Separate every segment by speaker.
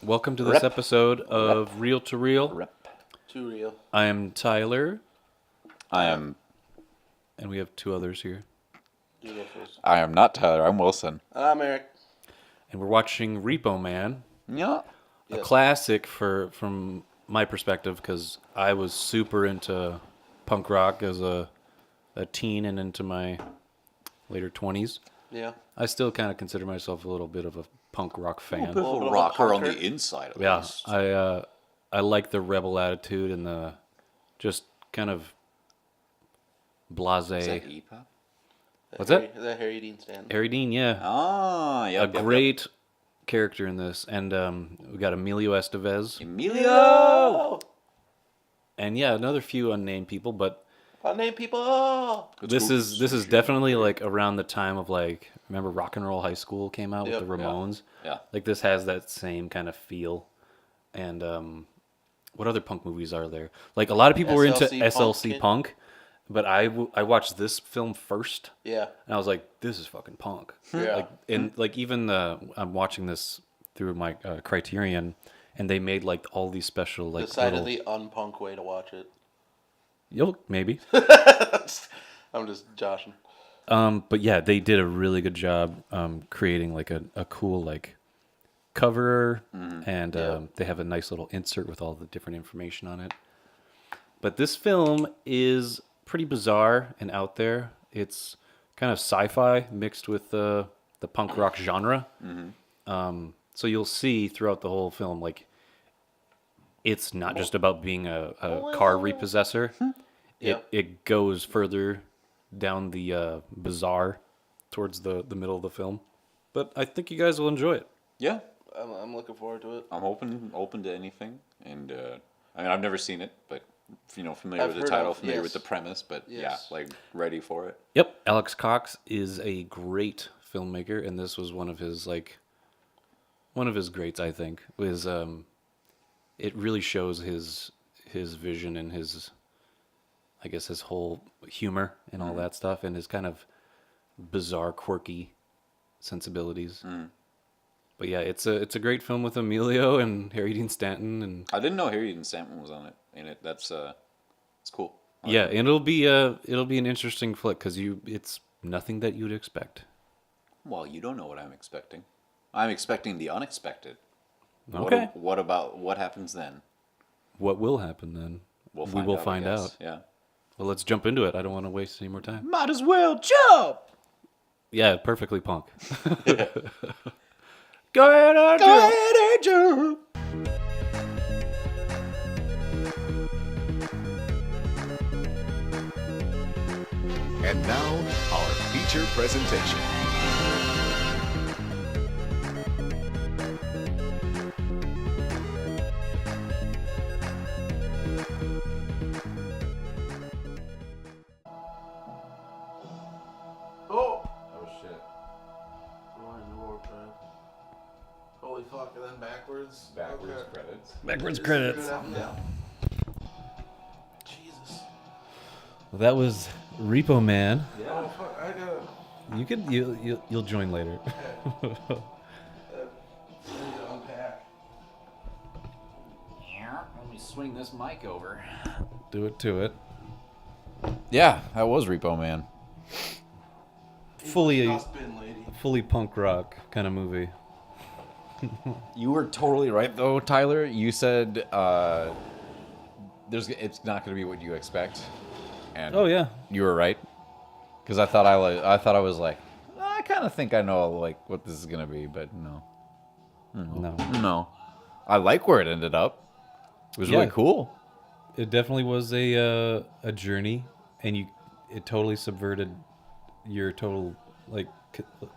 Speaker 1: Welcome to this episode of Real to Real.
Speaker 2: Rep.
Speaker 3: Too real.
Speaker 1: I am Tyler,
Speaker 2: I am
Speaker 1: and we have two others here.
Speaker 3: You go first.
Speaker 2: I am not Tyler. I'm Wilson.
Speaker 3: I'm Eric.
Speaker 1: And we're watching Repo Man,
Speaker 2: Yeah.
Speaker 1: a
Speaker 3: Yes.
Speaker 1: classic from my perspective, because I was super into punk rock as a teen and into my later 20s.
Speaker 3: Yeah.
Speaker 1: I still kind of consider myself a little bit of a punk rock fan.
Speaker 3: bit of a
Speaker 2: rocker on
Speaker 3: punker.
Speaker 2: the inside at
Speaker 1: Yeah,
Speaker 2: least.
Speaker 1: I like the rebel attitude and the just kind of
Speaker 2: Is
Speaker 1: blasé.
Speaker 2: that E-pop?
Speaker 1: What's that?
Speaker 3: Is that Harry Dean Stanton?
Speaker 1: Harry Dean, yeah.
Speaker 2: Ah, yeah.
Speaker 1: A great character in this. And we got Emilio Estevez.
Speaker 2: Emilio!
Speaker 1: And yeah, another few unnamed people, but
Speaker 3: Unnamed people.
Speaker 1: this is definitely like around the time of like, remember Rock and Roll High School came out
Speaker 3: Yep.
Speaker 1: with the Ramones?
Speaker 2: Yeah.
Speaker 1: Like this has that same kind of feel. And what other punk movies are there? Like a lot of people were into
Speaker 3: SLC
Speaker 1: SLC punk, but I watched this film first.
Speaker 3: Yeah.
Speaker 1: And I was like, this is fucking punk.
Speaker 3: Yeah.
Speaker 1: Like, and like even I'm watching this through my Criterion, and they made like all these special like
Speaker 3: Decidedly unpunk way to watch it.
Speaker 1: maybe.
Speaker 3: I'm just joshing.
Speaker 1: But yeah, they did a really good job creating like a cool like cover, and
Speaker 3: Yeah.
Speaker 1: they have a nice little insert with all the different information on it. But this film is pretty bizarre and out there. It's kind of sci-fi mixed with the punk rock genre. So you'll see throughout the whole film, like, it's not just about being a car repossessor.
Speaker 3: Yeah.
Speaker 1: It goes further down the bizarre towards the middle of the film. But I think you guys will enjoy it.
Speaker 2: Yeah.
Speaker 3: I'm looking forward to it.
Speaker 2: I'm open to anything. And, I mean, I've never seen it, but, familiar
Speaker 3: I've
Speaker 2: with the
Speaker 3: heard
Speaker 2: title,
Speaker 3: of,
Speaker 2: familiar with
Speaker 3: yes.
Speaker 2: the premise, but
Speaker 3: Yes.
Speaker 2: yeah, like, ready for it.
Speaker 1: Yep, Alex Cox is a great filmmaker, and this was one of his greats. I think was it really shows his vision and his, I guess, his whole humor and all that stuff, and his kind of bizarre, quirky sensibilities. But yeah, it's a great film with Emilio and Harry Dean Stanton, and
Speaker 2: I didn't know Harry Dean Stanton was on it. In it, that's it's cool.
Speaker 1: yeah, and it'll be an interesting flick because it's nothing that you'd expect.
Speaker 2: Well, you don't know what I'm expecting. I'm expecting the unexpected.
Speaker 1: Okay.
Speaker 2: What happens then?
Speaker 1: What will happen then?
Speaker 2: We'll
Speaker 1: We will
Speaker 2: I
Speaker 1: find
Speaker 2: guess.
Speaker 1: out.
Speaker 2: Yeah.
Speaker 1: Well, let's jump into it. I don't want to waste any more time.
Speaker 2: Might as well jump.
Speaker 1: Yeah, perfectly punk.
Speaker 2: Go ahead and jump.
Speaker 4: And now, our feature presentation.
Speaker 3: Oh!
Speaker 2: Oh shit!
Speaker 3: Going into wartime. Holy fuck, and then backwards?
Speaker 2: Backwards
Speaker 3: Okay.
Speaker 2: credits.
Speaker 1: Backwards
Speaker 3: Just
Speaker 1: credits.
Speaker 3: figure it out now. Jesus.
Speaker 1: Well, that was Repo Man.
Speaker 3: Oh, fuck, I gotta...
Speaker 1: You'll join later.
Speaker 3: I need to unpack.
Speaker 2: Let me swing this mic over.
Speaker 1: Do it to it.
Speaker 2: Yeah, that was Repo Man.
Speaker 3: Dustbin lady.
Speaker 1: Fully punk rock kind of movie.
Speaker 2: You were totally right though, Tyler. You said it's not going to be what you expect. And
Speaker 1: Oh yeah.
Speaker 2: you were right. Because I thought I was like, I kind of think I know like what this is going to be, but no.
Speaker 1: No.
Speaker 2: I like where it ended up. It was really
Speaker 1: Yeah.
Speaker 2: cool.
Speaker 1: It definitely was a journey, and it totally subverted your total like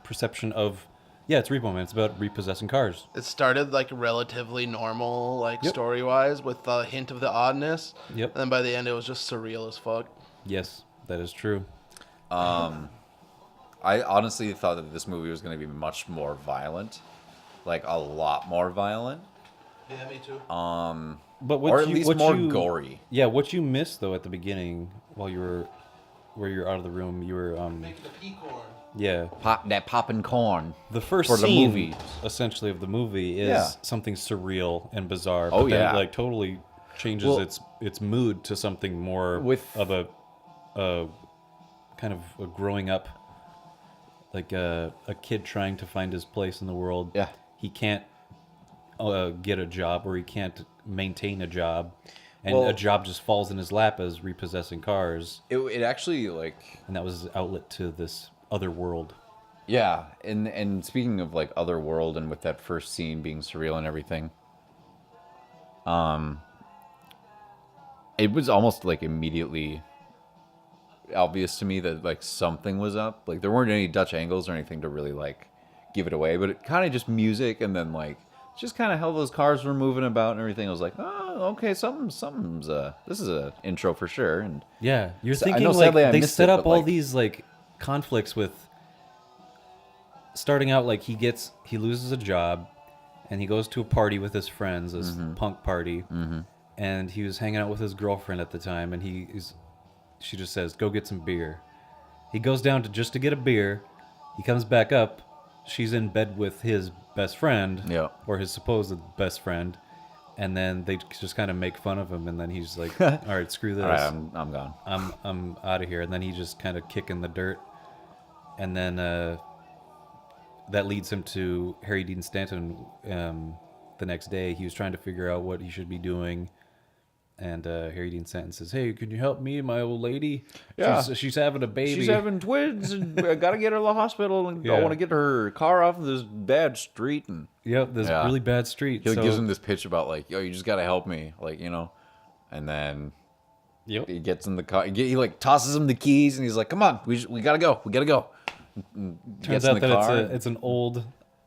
Speaker 1: perception of. Yeah, it's Repo Man. It's about repossessing cars.
Speaker 3: It started like relatively normal, like
Speaker 1: Yep.
Speaker 3: story-wise, with a hint of the oddness.
Speaker 1: Yep.
Speaker 3: And then by the end, it was just surreal as fuck.
Speaker 1: Yes, that is true.
Speaker 2: I honestly thought that this movie was going to be much more violent. Like a lot more violent.
Speaker 3: Yeah, me too.
Speaker 1: But what
Speaker 2: Or at
Speaker 1: you,
Speaker 2: least
Speaker 1: what
Speaker 2: more
Speaker 1: you-
Speaker 2: gory.
Speaker 1: Yeah, what you missed though at the beginning, while you were, where you're out of the room, you were
Speaker 3: Making the pea corn.
Speaker 1: Yeah.
Speaker 2: Popping corn.
Speaker 1: The first
Speaker 2: for the
Speaker 1: scene,
Speaker 2: movie.
Speaker 1: essentially, of the movie is
Speaker 2: Yeah.
Speaker 1: something surreal and bizarre.
Speaker 2: Oh,
Speaker 1: but then
Speaker 2: yeah.
Speaker 1: it, like, totally changes
Speaker 2: Well,
Speaker 1: its mood to something more of a kind of a growing up, like a kid trying to find his place in the world.
Speaker 2: Yeah.
Speaker 1: He can't get a job, or he can't maintain a job, and
Speaker 2: Well-
Speaker 1: a job just falls in his lap as repossessing cars,
Speaker 2: It actually, like...
Speaker 1: and that was his outlet to this other world.
Speaker 2: Yeah, and speaking of, like, other world, and with that first scene being surreal and everything, it was almost, like, immediately obvious to me that, like, something was up. Like, there weren't any Dutch angles or anything to really, like, give it away, but it kind of just music, and then, like, just kind of how those cars were moving about and everything. I was like, oh, okay, something's this is a intro for sure. And
Speaker 1: Yeah, you're
Speaker 2: So- I
Speaker 1: thinking
Speaker 2: know,
Speaker 1: like
Speaker 2: sadly, I
Speaker 1: they
Speaker 2: missed
Speaker 1: set
Speaker 2: it,
Speaker 1: up
Speaker 2: but,
Speaker 1: all
Speaker 2: like-
Speaker 1: these like conflicts with starting out like he loses a job, and he goes to a party with his friends, this punk party, and he was hanging out with his girlfriend at the time, and she just says, "Go get some beer." He goes down to get a beer. He comes back up. She's in bed with his best friend,
Speaker 2: Yeah.
Speaker 1: or his supposed best friend, and then they just kind of make fun of him, and then he's like, "All right, screw this.
Speaker 2: all right, I'm gone.
Speaker 1: I'm out of here." And then he just kind of kick in the dirt, and then that leads him to Harry Dean Stanton. The next day, he was trying to figure out what he should be doing, and Harry Dean Stanton says, "Hey, can you help me, my old lady?
Speaker 2: Yeah.
Speaker 1: she's having a baby.
Speaker 2: She's having twins, and I gotta get her to the hospital, and I
Speaker 1: Yeah.
Speaker 2: want to get her car off of this bad street." And
Speaker 1: Yep, this
Speaker 2: Yeah.
Speaker 1: really bad street."
Speaker 2: he
Speaker 1: so,
Speaker 2: gives him this pitch about, like, yo, you just gotta help me, like, you know. And then
Speaker 1: Yep.
Speaker 2: he gets in the car. He like tosses him the keys, and he's like, "Come on, we gotta go. We gotta go." And
Speaker 1: Turns
Speaker 2: gets in
Speaker 1: out
Speaker 2: the
Speaker 1: that
Speaker 2: car.
Speaker 1: it's an old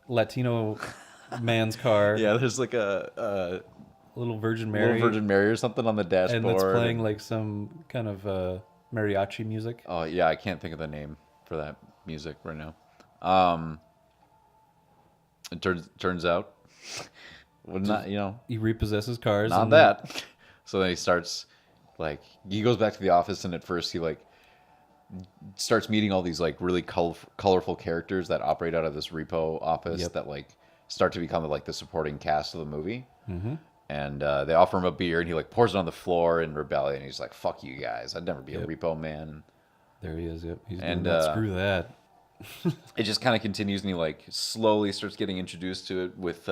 Speaker 1: Latino man's car.
Speaker 2: Yeah, there's like a
Speaker 1: Little Virgin Mary.
Speaker 2: little Virgin Mary or something on the dashboard.
Speaker 1: and it's playing like some kind of mariachi music.
Speaker 2: Oh yeah, I can't think of the name for that music right now. It turns out, well, not, you know,
Speaker 1: He repossesses cars.
Speaker 2: not
Speaker 1: and
Speaker 2: that. So then he starts, like, he goes back to the office, and at first he, like, starts meeting all these, like, really colorful characters that operate out of this repo office.
Speaker 1: Yep.
Speaker 2: That, like, start to become, like, the supporting cast of the movie. Mm-hmm. And they offer him a beer, and he, like, pours it on the floor in rebellion. He's like, "Fuck you guys, I'd never be a
Speaker 1: Yep.
Speaker 2: repo man."
Speaker 1: There he is. Yep. He's
Speaker 2: And,
Speaker 1: doing that. Screw that.
Speaker 2: It just kind of continues, and he, like, slowly starts getting introduced to it with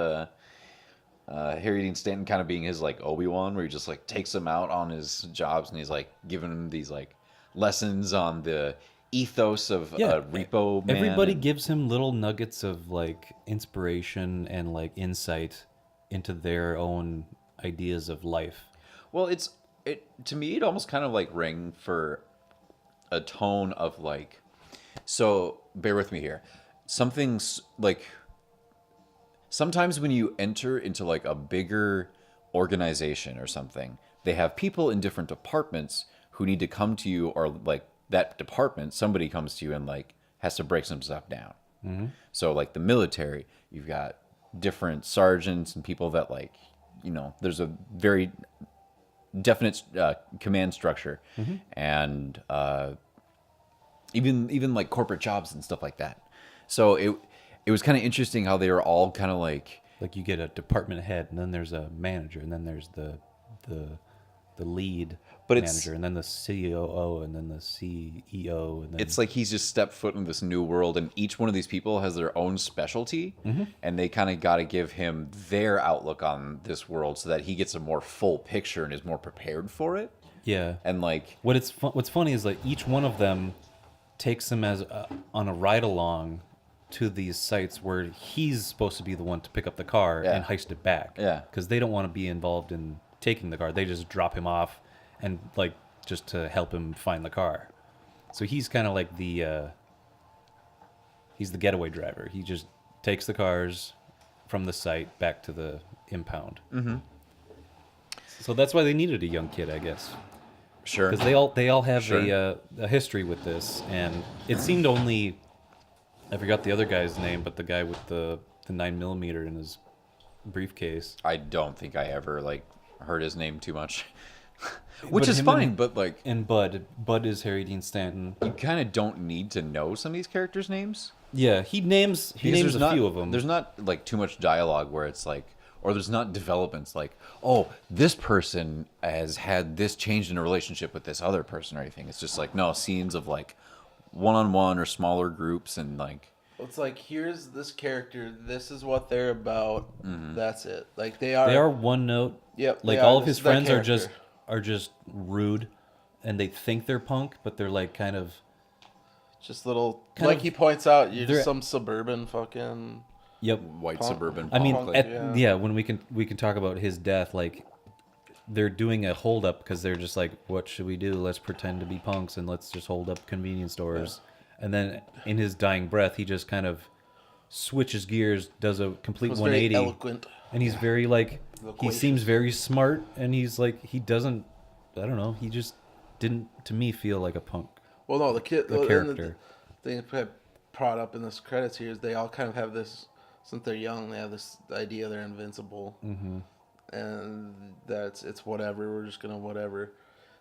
Speaker 2: Harry Dean Stanton kind of being his, like, Obi-Wan, where he just, like, takes him out on his jobs, and he's, like, giving him these, like, lessons on the ethos of repo man.
Speaker 1: Everybody
Speaker 2: and-
Speaker 1: gives him little nuggets of like inspiration and like insight into their own ideas of life.
Speaker 2: Well, it to me, it almost kind of, like, rang for a tone of, like, so bear with me here. Something's like, sometimes when you enter into, like, a bigger organization or something, they have people in different departments who need to come to you, or, like, that department, somebody comes to you and, like, has to break some stuff down. Mm-hmm. So, like, the military, you've got different sergeants and people that, like, you know, there's a very definite command structure. Mm-hmm. And even like corporate jobs and stuff like that. So it was kind of interesting how they were all kind of like
Speaker 1: you get a department head, and then there's a manager, and then there's the lead manager, and then the COO, and then the CEO, and then
Speaker 2: it's like he's just stepped foot in this new world, and each one of these people has their own specialty, and they kind of got to give him their outlook on this world so that he gets a more full picture and is more prepared for it.
Speaker 1: yeah.
Speaker 2: And, like,
Speaker 1: What's funny is like each one of them takes him as on a ride along to these sites where he's supposed to be the one to pick up the car
Speaker 2: Yeah.
Speaker 1: and heist it back.
Speaker 2: Yeah.
Speaker 1: Because they don't want to be involved in taking the car. They just drop him off and like just to help him find the car. So he's kind of like he's the getaway driver. He just takes the cars from the site back to the impound. Mm-hmm. So that's why they needed a young kid, I guess.
Speaker 2: sure.
Speaker 1: Because they all have
Speaker 2: Sure.
Speaker 1: a history with this, and it seemed only, I forgot the other guy's name, but the guy with the 9mm in his briefcase.
Speaker 2: I don't think I ever, like, heard his name too much. which
Speaker 1: But
Speaker 2: is
Speaker 1: him
Speaker 2: fine.
Speaker 1: and-
Speaker 2: But like,
Speaker 1: And Bud is Harry Dean Stanton.
Speaker 2: you kind of don't need to know some of these characters' names.
Speaker 1: Yeah, he names
Speaker 2: Because there's
Speaker 1: a
Speaker 2: not,
Speaker 1: few of them.
Speaker 2: There's not like too much dialogue where it's like, or there's not developments like, oh, this person has had this change in a relationship with this other person or anything. It's just like, no, scenes of like one-on-one or smaller groups and like,
Speaker 3: It's like, here's this character. This is what they're about. That's it. Like
Speaker 1: They are one note.
Speaker 3: Yep,
Speaker 1: Like
Speaker 3: they
Speaker 1: all
Speaker 3: are.
Speaker 1: of
Speaker 3: This
Speaker 1: his
Speaker 3: is their
Speaker 1: friends
Speaker 3: character.
Speaker 1: are just rude, and they think they're punk, but they're like kind of.
Speaker 3: just little.
Speaker 1: Kind
Speaker 3: like
Speaker 1: of-
Speaker 3: he points out, you're
Speaker 1: they're-
Speaker 3: just some suburban fucking.
Speaker 1: Yep.
Speaker 2: white
Speaker 3: Punk.
Speaker 2: suburban.
Speaker 1: I mean,
Speaker 2: punk, like,
Speaker 3: yeah.
Speaker 1: when we can talk about his death, like they're doing a hold up because they're just like, what should we do? Let's pretend to be punks and let's just hold up convenience stores. And then in his dying breath, he just kind of switches gears, does a complete
Speaker 3: Was very
Speaker 1: 180,
Speaker 3: eloquent.
Speaker 1: and he's very like he
Speaker 3: Loquacious.
Speaker 1: seems very smart, and he's like he doesn't. I don't know. He just didn't to me feel like a punk.
Speaker 3: Well, no, the kid.
Speaker 1: The
Speaker 3: and
Speaker 1: character.
Speaker 3: The thing I brought up in this credits here is they all kind of have this. Since they're young, they have this idea they're invincible, and that's it's whatever. We're just gonna whatever.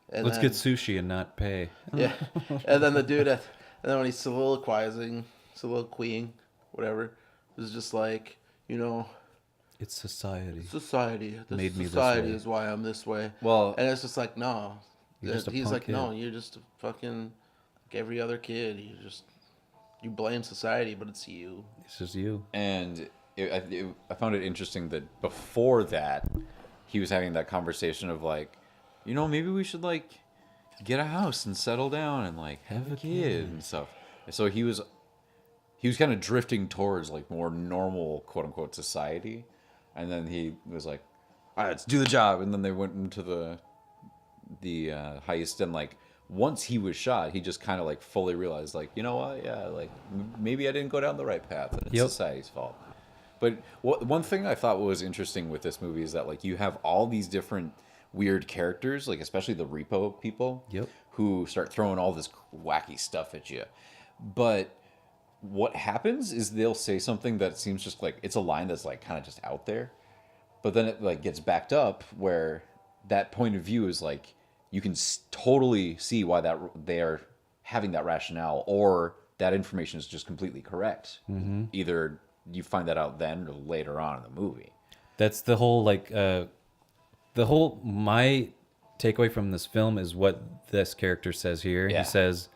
Speaker 3: And
Speaker 1: Let's
Speaker 3: then,
Speaker 1: get sushi and not pay.
Speaker 3: yeah, and then the dude and then when he's soliloquying, whatever, is just like,
Speaker 1: It's society.
Speaker 3: society. This
Speaker 1: Made me this
Speaker 3: society
Speaker 1: way.
Speaker 3: is why I'm this way.
Speaker 2: Well-
Speaker 3: and it's just like, no.
Speaker 1: You're just a
Speaker 3: He's
Speaker 1: punk
Speaker 3: like,
Speaker 1: kid.
Speaker 3: no, you're just a fucking like every other kid. You blame society, but it's you.
Speaker 1: It's just you.
Speaker 2: And I found it interesting that before that, he was having that conversation of like, maybe we should like get a house and settle down and like have a kid and stuff. And so he was kind of drifting towards like more normal quote unquote society, and then he was like, all right, let's do the job. And then they went into the heist, and like once he was shot, he just kind of like fully realized like, you know what, yeah, like maybe I didn't go down the right path, and it's
Speaker 1: Yep.
Speaker 2: society's fault. But one thing I thought was interesting with this movie is that like you have all these different weird characters, like especially the repo people,
Speaker 1: Yep.
Speaker 2: who start throwing all this wacky stuff at you. But what happens is they'll say something that seems just like it's a line that's like kind of just out there, but then it like gets backed up where that point of view is like you can totally see why that they are having that rationale, or that information is just completely correct. Either you find that out then or later on in the movie.
Speaker 1: That's the whole my takeaway from this film is what this character says here.
Speaker 2: Yeah.
Speaker 1: He says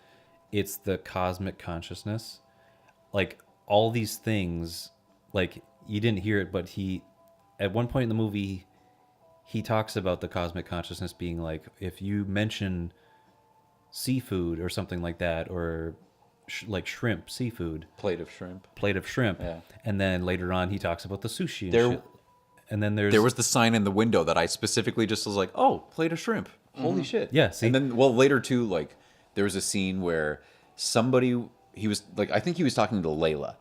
Speaker 1: it's the cosmic consciousness. Like all these things, like you didn't hear it, but he at one point in the movie he talks about the cosmic consciousness being like if you mention seafood or something like that, or like shrimp, seafood,
Speaker 2: Plate of shrimp. Yeah.
Speaker 1: and then later on he talks about the sushi and
Speaker 2: There-
Speaker 1: shit. And then there's
Speaker 2: There was the sign in the window that I specifically just was like, oh, plate of shrimp. Holy shit.
Speaker 1: Yeah, see?
Speaker 2: And then, well, later too, like, there was a scene where he was, like, I think he was talking to Layla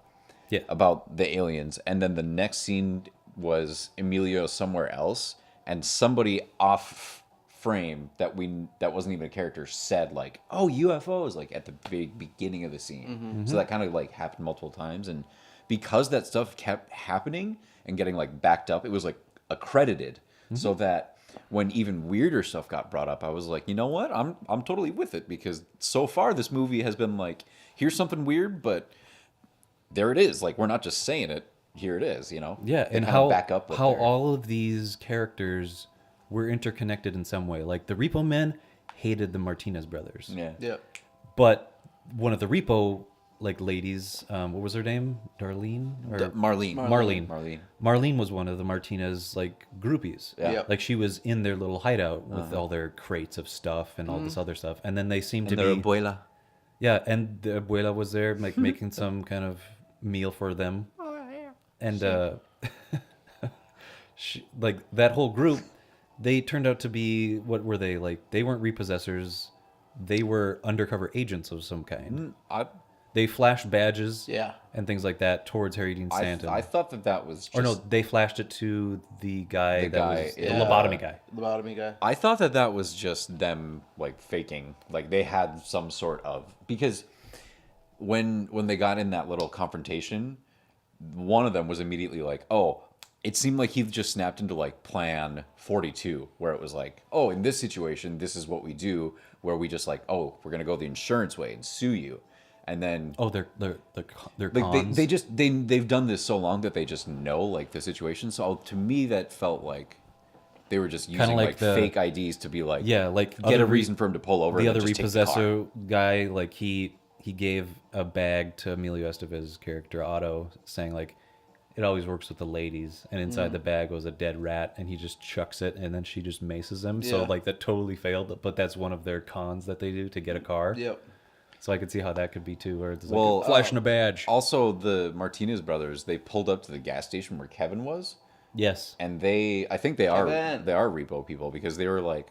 Speaker 1: yeah
Speaker 2: about the aliens. And then the next scene was Emilio somewhere else. And somebody off frame that wasn't even a character said, like, oh, UFOs, like, at the big beginning of the scene. So that kind of, like, happened multiple times. And because that stuff kept happening and getting like backed up, it was like accredited, so that when even weirder stuff got brought up, I was like, you know what, I'm totally with it, because so far this movie has been like, here's something weird, but there it is. Like, we're not just saying it, here it is,
Speaker 1: Yeah,
Speaker 2: They
Speaker 1: and
Speaker 2: kinda
Speaker 1: how
Speaker 2: back up with
Speaker 1: how
Speaker 2: their-
Speaker 1: all of these characters were interconnected in some way. Like the Repo Man hated the Martinez brothers,
Speaker 2: yeah.
Speaker 3: Yeah.
Speaker 1: but one of the Repo ladies, what was her name? Darlene or
Speaker 2: Marlene.
Speaker 1: Marlene was one of the Martinez groupies.
Speaker 2: Yeah.
Speaker 3: Yep.
Speaker 1: Like she was in their little hideout with all their crates of stuff and all this other stuff, and then they seemed
Speaker 2: And
Speaker 1: to
Speaker 2: their
Speaker 1: be
Speaker 2: abuela.
Speaker 1: yeah, and the abuela was there, like making some kind of meal for them. And like that whole group, they turned out to be, what were they like? They weren't repossessors; they were undercover agents of some kind. They flashed badges,
Speaker 3: Yeah.
Speaker 1: and things like that towards Harry Dean Stanton.
Speaker 2: I thought that was just,
Speaker 1: or no, they flashed it to the guy
Speaker 2: The guy,
Speaker 1: was the
Speaker 2: yeah.
Speaker 1: lobotomy guy.
Speaker 3: Lobotomy guy.
Speaker 2: I thought that was just them like faking, like they had some sort of, because when they got in that little confrontation, one of them was immediately like, "Oh, it seemed like he just snapped into like plan 42, where it was like, oh, in this situation, this is what we do, where we just like, oh, we're gonna go the insurance way and sue you, and then
Speaker 1: Oh, they're
Speaker 2: like
Speaker 1: cons.
Speaker 2: they've done this so long that they just know like the situation. So to me, that felt like they were just using
Speaker 1: like
Speaker 2: like
Speaker 1: the-
Speaker 2: fake IDs to be like,
Speaker 1: Yeah, like
Speaker 2: get
Speaker 1: other
Speaker 2: a reason for him to pull over.
Speaker 1: The
Speaker 2: and
Speaker 1: other
Speaker 2: then just take the car.
Speaker 1: repossessor guy, like he gave a bag to Emilio Estevez's character Otto, saying like, it always works with the ladies, and inside the bag was a dead rat, and he just chucks it, and then she just maces him. So
Speaker 3: Yeah.
Speaker 1: like that totally failed, but that's one of their cons that they do to get a car.
Speaker 3: Yep.
Speaker 1: So I could see how that could be too, where it's like
Speaker 2: Well,
Speaker 1: flashing a badge.
Speaker 2: Also, the Martinez brothers, they pulled up to the gas station where Kevin was,
Speaker 1: Yes.
Speaker 2: and I think they
Speaker 3: Kevin.
Speaker 2: are repo people, because they were like,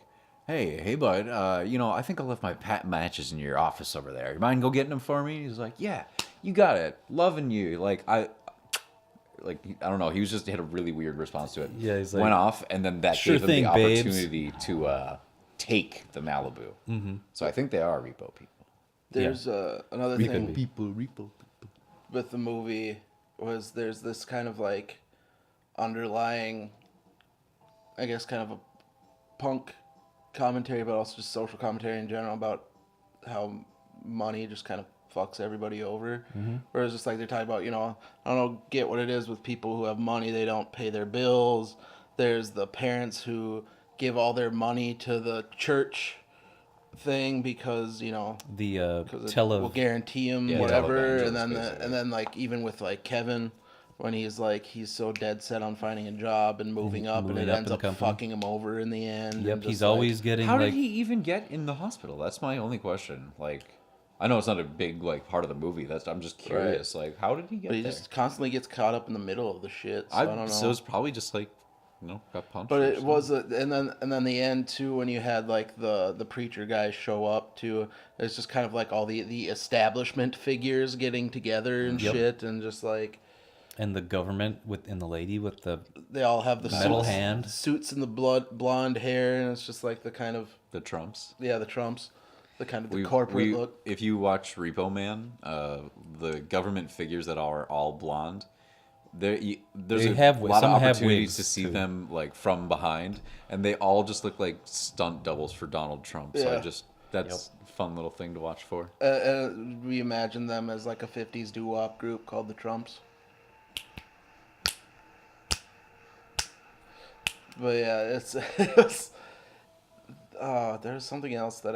Speaker 2: hey bud, I think I left my matches in your office over there. You mind go getting them for me? He's like, yeah, you got it, loving you. Like I don't know. He was just had a really weird response to it.
Speaker 1: Yeah, he's like,
Speaker 2: went off, and then that
Speaker 1: "Sure
Speaker 2: gave him
Speaker 1: thing,
Speaker 2: the
Speaker 1: babes."
Speaker 2: opportunity to take the Malibu. Mm-hmm. So I think they are repo people.
Speaker 3: There's another thing
Speaker 2: Repo.
Speaker 3: with the movie was there's this kind of like underlying, I guess, kind of a punk commentary, but also just social commentary in general about how money just kind of fucks everybody over. Whereas just like they're talking about, I don't get what it is with people who have money, they don't pay their bills. There's the parents who give all their money to the church thing because
Speaker 1: The
Speaker 3: because it
Speaker 1: tele
Speaker 3: will guarantee him
Speaker 2: Yeah,
Speaker 3: whatever,
Speaker 2: televangelists,
Speaker 3: and then
Speaker 2: basically.
Speaker 3: and then like even with like Kevin, when he's so dead set on finding a job and moving up, and
Speaker 1: moving
Speaker 3: it
Speaker 1: up
Speaker 3: ends
Speaker 1: in
Speaker 3: up
Speaker 1: the company.
Speaker 3: fucking him over in the end.
Speaker 1: Yep,
Speaker 3: and
Speaker 1: he's
Speaker 3: just,
Speaker 1: always getting
Speaker 2: How
Speaker 1: like
Speaker 2: did he even get in the hospital? That's my only question. Like, I know it's not a big like part of the movie. I'm just curious. Like, how did he get
Speaker 3: but he
Speaker 2: there?
Speaker 3: just constantly gets caught up in the middle of the shit. So I don't know.
Speaker 2: So it's probably just like, got punched.
Speaker 3: But
Speaker 2: or
Speaker 3: it
Speaker 2: something.
Speaker 3: was and then the end too, when you had like the preacher guys show up too. It's just kind of like all the establishment figures getting together and
Speaker 1: Yep.
Speaker 3: shit, and just like
Speaker 1: and the government and the lady with the
Speaker 3: they all have the
Speaker 1: Metal
Speaker 3: suits,
Speaker 1: hand.
Speaker 3: suits and the blonde hair, and it's just like the kind of
Speaker 2: the Trumps.
Speaker 3: the Trumps, the kind of the corporate look.
Speaker 2: If you watch Repo Man, the government figures that are all blonde, there's
Speaker 1: They
Speaker 2: a
Speaker 1: have-
Speaker 2: lot
Speaker 1: some
Speaker 2: of
Speaker 1: have
Speaker 2: opportunities
Speaker 1: wigs,
Speaker 2: to see
Speaker 1: too.
Speaker 2: them like from behind, and they all just look like stunt doubles for Donald Trump. So
Speaker 3: Yeah.
Speaker 2: that's a fun little thing to watch for.
Speaker 3: We imagine them as like a '50s doo-wop group called the Trumps. But yeah, it's there's something else that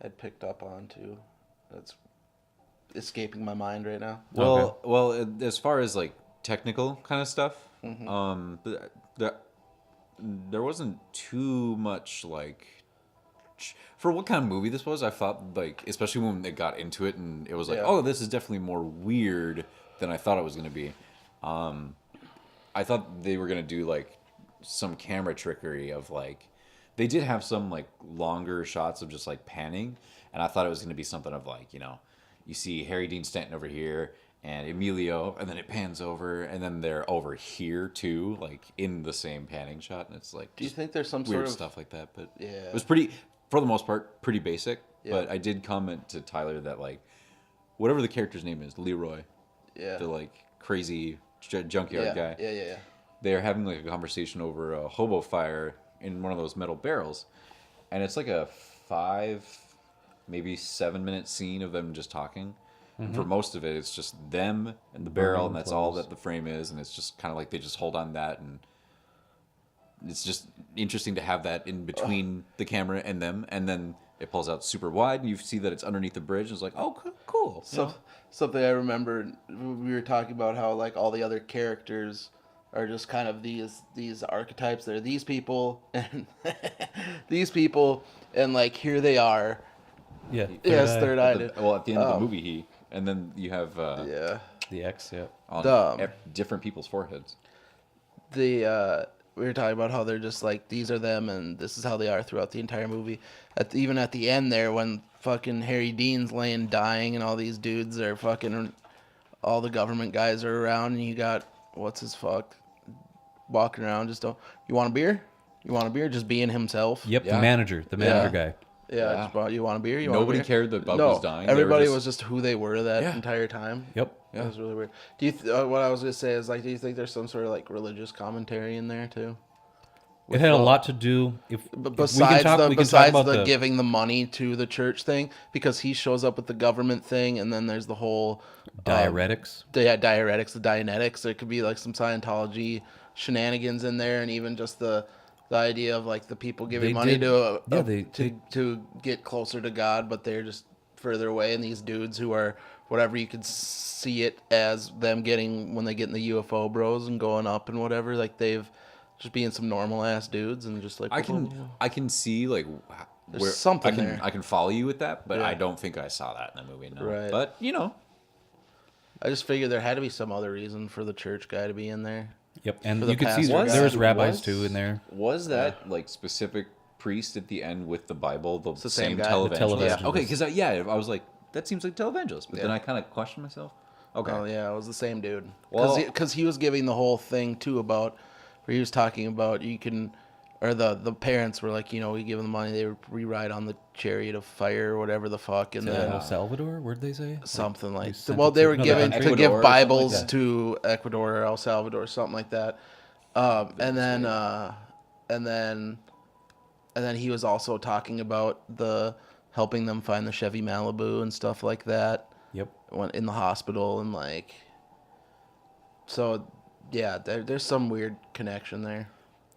Speaker 3: I'd picked up on too. That's escaping my mind right now.
Speaker 2: As far as like technical kind of stuff, there wasn't too much like for what kind of movie this was. I thought like, especially when they got into it, and it was like,
Speaker 3: Yeah.
Speaker 2: oh, this is definitely more weird than I thought it was going to be. I thought they were going to do like some camera trickery of like, they did have some like longer shots of just like panning, and I thought it was going to be something of like, you see Harry Dean Stanton over here and Emilio, and then it pans over, and then they're over here too, like in the same panning shot, and it's like,
Speaker 3: Do you think there's some
Speaker 2: weird
Speaker 3: sort of
Speaker 2: stuff like that? But
Speaker 3: Yeah.
Speaker 2: it was pretty, for the most part, pretty basic.
Speaker 3: Yeah.
Speaker 2: But I did comment to Tyler that like, whatever the character's name is, Leroy,
Speaker 3: yeah
Speaker 2: the like crazy junkyard guy,
Speaker 3: yeah
Speaker 2: they're having like a conversation over a hobo fire in one of those metal barrels, and it's like a 5, maybe 7 minute scene of them just talking. And for most of it, it's just them and the barrel, and that's all that the frame is, and it's just kind of like they just hold on that, and it's just interesting to have that in between the camera and them, and then it pulls out super wide, and you see that it's underneath the bridge. It's like, oh, cool.
Speaker 3: So something I remember, we were talking about how like all the other characters are just kind of these archetypes. They're these people and these people, and like here they are.
Speaker 1: yeah.
Speaker 3: Yes,
Speaker 1: eye.
Speaker 3: third eye.
Speaker 2: Well, at the end of the movie, and then you have
Speaker 3: Yeah.
Speaker 1: The X, yeah.
Speaker 2: on
Speaker 3: Dumb.
Speaker 2: different people's foreheads.
Speaker 3: We were talking about how they're just like these are them, and this is how they are throughout the entire movie. Even at the end there, when fucking Harry Dean's laying dying, and all these dudes are fucking, all the government guys are around, and you got what's his fuck walking around. Just don't. You want a beer? You want a beer? Just being himself.
Speaker 1: Yep,
Speaker 2: Yeah.
Speaker 1: the manager guy.
Speaker 3: Yeah,
Speaker 2: Yeah.
Speaker 3: just bought, you want a beer? You
Speaker 2: Nobody
Speaker 3: want a beer?
Speaker 2: cared that Bub
Speaker 3: no,
Speaker 2: was dying. They were
Speaker 3: everybody
Speaker 2: just-
Speaker 3: was just who they were that
Speaker 2: Yeah.
Speaker 3: entire time.
Speaker 1: Yep.
Speaker 3: It was really weird. Do you? What I was gonna say is like, do you think there's some sort of like religious commentary in there too?
Speaker 1: It had a lot to do. If
Speaker 3: Besides
Speaker 1: we can talk about
Speaker 3: the giving the money to the church thing, because he shows up with the government thing, and then there's the whole
Speaker 1: diuretics.
Speaker 3: diuretics, the Dianetics. There could be like some Scientology shenanigans in there, and even just the idea of like the people giving
Speaker 1: They
Speaker 3: money
Speaker 1: did-
Speaker 3: to get closer to God, but they're just further away. And these dudes who are whatever, you could see it as them getting when they get in the UFO bros and going up and whatever. Like they've just being some normal ass dudes and just like
Speaker 2: I can see like
Speaker 3: There's
Speaker 2: where
Speaker 3: something
Speaker 2: I can
Speaker 3: there.
Speaker 2: I can follow you with that, but
Speaker 3: Yeah.
Speaker 2: I don't think I saw that in the movie. No.
Speaker 3: Right.
Speaker 2: But you know,
Speaker 3: I just figured there had to be some other reason for the church guy to be in there.
Speaker 1: Yep, and
Speaker 3: For the
Speaker 1: you could see
Speaker 3: pastor
Speaker 1: there was
Speaker 3: guy.
Speaker 1: rabbis too in there.
Speaker 2: Was that like specific priest at the end with the Bible the
Speaker 3: the
Speaker 2: same
Speaker 3: same guy.
Speaker 2: televangelist?
Speaker 1: The televangelist.
Speaker 2: Okay, because I was like, that seems like televangelist, but then
Speaker 3: Yeah.
Speaker 2: I kind of questioned myself. Okay.
Speaker 3: Oh yeah, it was the same dude.
Speaker 2: Well-
Speaker 3: Because he was giving the whole thing too about where he was talking about you can, or the parents were like, we give them the money, they re-ride on the chariot of fire or whatever the fuck, and then
Speaker 1: El Salvador, where'd they say?
Speaker 3: something
Speaker 1: we
Speaker 3: like.
Speaker 1: sent
Speaker 3: Well,
Speaker 1: it
Speaker 3: they
Speaker 1: to
Speaker 3: were
Speaker 1: another
Speaker 3: given
Speaker 1: country?
Speaker 3: to
Speaker 2: Ecuador
Speaker 3: give
Speaker 2: or something like
Speaker 3: Bibles
Speaker 2: that.
Speaker 3: to Ecuador or El Salvador, something like that. And then he was also talking about the helping them find the Chevy Malibu and stuff like that.
Speaker 1: Yep.
Speaker 3: When in the hospital and like. So, yeah, there's some weird connection there.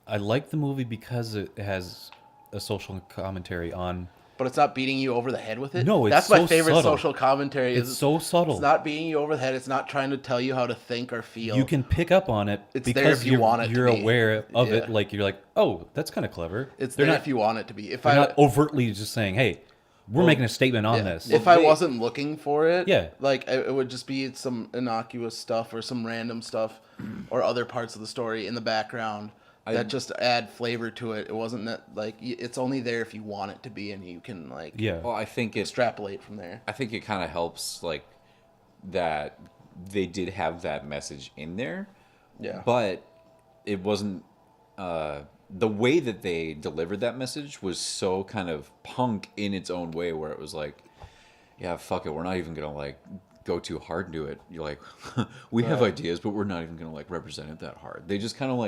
Speaker 1: I like the movie because it has a social commentary on.
Speaker 3: But it's not beating you over the head with it.
Speaker 1: No, it's
Speaker 3: that's my
Speaker 1: so
Speaker 3: favorite
Speaker 1: subtle.
Speaker 3: social commentary.
Speaker 1: It's so subtle.
Speaker 3: It's not beating you over the head. It's not trying to tell you how to think or feel.
Speaker 1: You can pick up on it
Speaker 3: It's there
Speaker 1: because
Speaker 3: if you want it to
Speaker 1: you're
Speaker 3: be.
Speaker 1: aware of it.
Speaker 3: Yeah.
Speaker 1: Like you're like, oh, that's kind of clever.
Speaker 3: It's
Speaker 1: they're
Speaker 3: there
Speaker 1: not,
Speaker 3: if you want it to be. If
Speaker 1: they're
Speaker 3: I
Speaker 1: not overtly just saying, hey, we're making a statement on
Speaker 3: yeah.
Speaker 1: this.
Speaker 3: If I wasn't looking for it,
Speaker 1: Yeah.
Speaker 3: like it would just be some innocuous stuff or some random stuff or other parts of the story in the background that just add flavor to it. It wasn't that, like it's only there if you want it to be, and you can like
Speaker 1: Yeah.
Speaker 2: Well, I think it's
Speaker 3: extrapolate from there.
Speaker 2: I think it kind of helps like that they did have that message in there.
Speaker 3: Yeah.
Speaker 2: But it wasn't the way that they delivered that message was so kind of punk in its own way, where it was like, yeah, fuck it, we're not even gonna like go too hard into it. You're like, we have ideas, but we're not even gonna like represent it that hard. They just kind of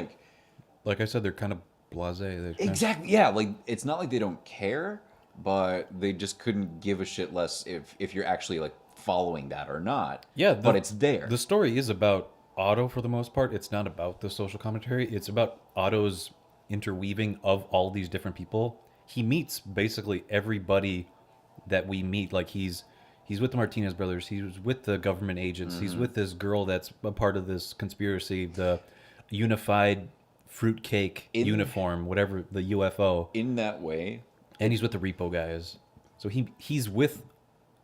Speaker 2: like
Speaker 1: I said, they're kind of blasé. They're kind
Speaker 2: exactly, yeah, like it's not like they don't care, but they just couldn't give a shit less if you're actually like following that or not.
Speaker 1: Yeah,
Speaker 2: but it's there.
Speaker 1: The story is about Otto for the most part. It's not about the social commentary. It's about Otto's interweaving of all these different people. He meets basically everybody that we meet. Like he's with the Martinez brothers. He's with the government agents. He's with this girl that's a part of this conspiracy, the unified fruitcake uniform, whatever, the UFO.
Speaker 2: In that way,
Speaker 1: And he's with the repo guys. So he's with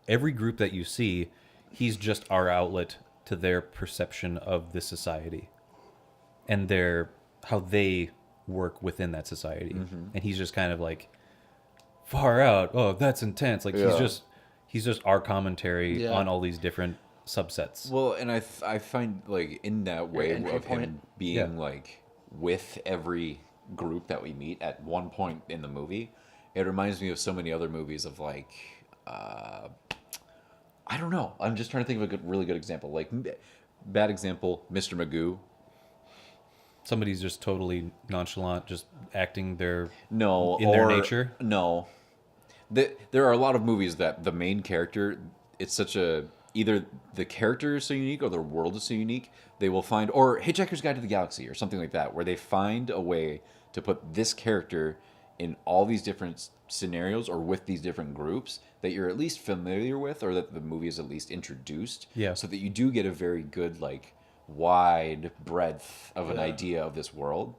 Speaker 1: every group that you see. He's just our outlet to their perception of this society and how they work within that society. And he's just kind of like far out. Oh, that's intense. Like he's just our commentary
Speaker 3: Yeah.
Speaker 1: on all these different subsets.
Speaker 2: well, and I find like in that way
Speaker 3: entry
Speaker 2: of
Speaker 3: point.
Speaker 2: him being like with every group that we meet at one point in the movie, it reminds me of so many other movies of like I don't know. I'm just trying to think of a really good example. Like bad example, Mr. Magoo.
Speaker 1: Somebody's just totally nonchalant, just acting their
Speaker 2: No,
Speaker 1: in their nature.
Speaker 2: No, there are a lot of movies that the main character, it's such a either the character is so unique or the world is so unique, they will find, or Hitchhiker's Guide to the Galaxy or something like that, where they find a way to put this character in all these different scenarios or with these different groups that you're at least familiar with, or that the movie is at least introduced.
Speaker 1: Yeah.
Speaker 2: So that you do get a very good like wide breadth of an idea of this world.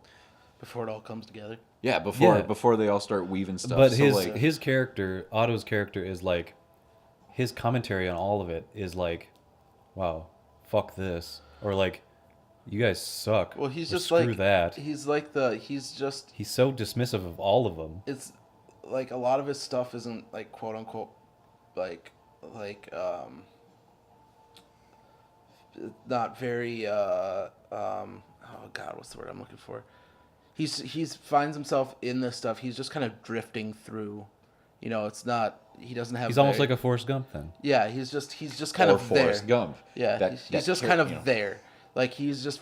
Speaker 3: Before it all comes together.
Speaker 2: Yeah,
Speaker 1: Yeah.
Speaker 2: before they all start weaving stuff.
Speaker 1: But
Speaker 2: So, like,
Speaker 1: his character, Otto's character, is like, his commentary on all of it is like, wow, fuck this, or like, you guys suck.
Speaker 3: Well, he's
Speaker 1: or
Speaker 3: just
Speaker 1: screw
Speaker 3: like
Speaker 1: that.
Speaker 3: He's
Speaker 1: So dismissive of all of them.
Speaker 3: it's like a lot of his stuff isn't like quote unquote like not very oh god, what's the word I'm looking for? He's finds himself in this stuff. He's just kind of drifting through You know, it's not. He doesn't have.
Speaker 1: He's almost
Speaker 3: very-
Speaker 1: like a Forrest Gump then.
Speaker 3: Yeah, he's just kind
Speaker 2: or
Speaker 3: of there.
Speaker 2: Forrest Gump.
Speaker 3: Yeah,
Speaker 2: That-
Speaker 3: he's
Speaker 2: that
Speaker 3: just
Speaker 2: char-
Speaker 3: kind of
Speaker 2: you know.
Speaker 3: there. Like he's just